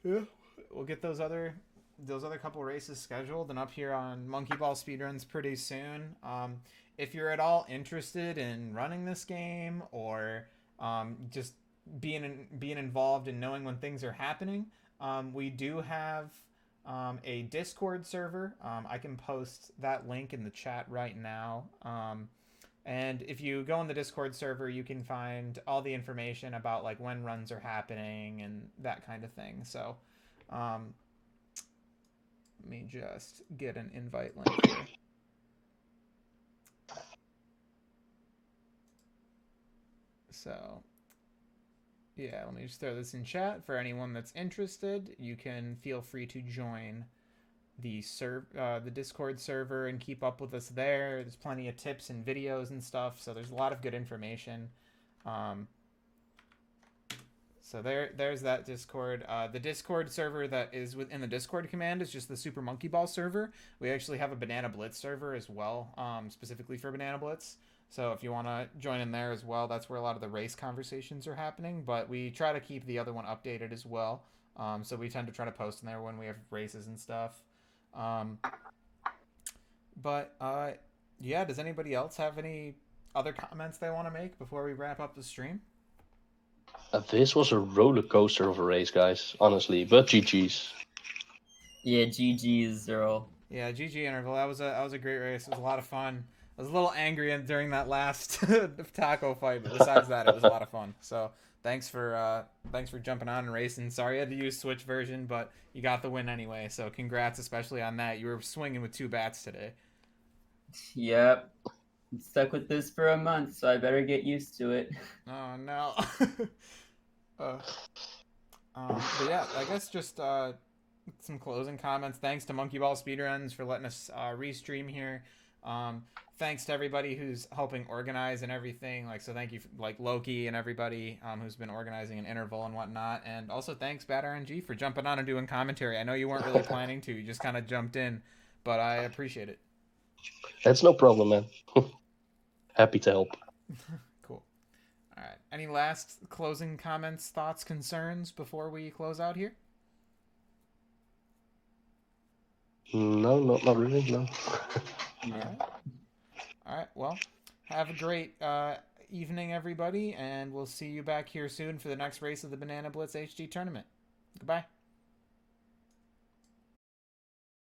Yeah, we'll get those other couple races scheduled and up here on Monkey Ball Speedruns pretty soon. If you're at all interested in running this game or just being involved and knowing when things are happening, we do have a Discord server. I can post that link in the chat right now. And if you go on the Discord server, you can find all the information about like when runs are happening and that kind of thing. So let me just get an invite link here. So yeah, let me just throw this in chat for anyone that's interested. You can feel free to join the Discord server and keep up with us there. There's plenty of tips and videos and stuff, so there's a lot of good information. So there's that Discord. The Discord server that is within the Discord command is just the Super Monkey Ball server. We actually have a Banana Blitz server as well, specifically for Banana Blitz. So if you want to join in there as well, that's where a lot of the race conversations are happening. But we try to keep the other one updated as well. So we tend to try to post in there when we have races and stuff. Yeah, does anybody else have any other comments they want to make before we wrap up the stream? This was a roller coaster of a race, guys, honestly, but GG's. Yeah, GG's, Earl. Yeah, GG Interval. That was a great race. It was a lot of fun. I was a little angry during that last taco fight, but besides that, it was a lot of fun. So thanks for jumping on and racing. Sorry you had to use Switch version, but you got the win anyway. So congrats, especially on that. You were swinging with 2 bats today. Yep. I'm stuck with this for a month, so I better get used to it. Oh no. But yeah, I guess just some closing comments. Thanks to Monkey Ball Speedruns for letting us restream here. Thanks to everybody who's helping organize and everything. So thank you, Loki and everybody who's been organizing an interval and whatnot. And also thanks, Bad RNG, for jumping on and doing commentary. I know you weren't really planning to. You just kind of jumped in, but I appreciate it. That's no problem, man. Happy to help. Cool. All right. Any last closing comments, thoughts, concerns before we close out here? No, not really, no. All right. Well, have a great evening, everybody, and we'll see you back here soon for the next race of the Banana Blitz HD tournament. Goodbye.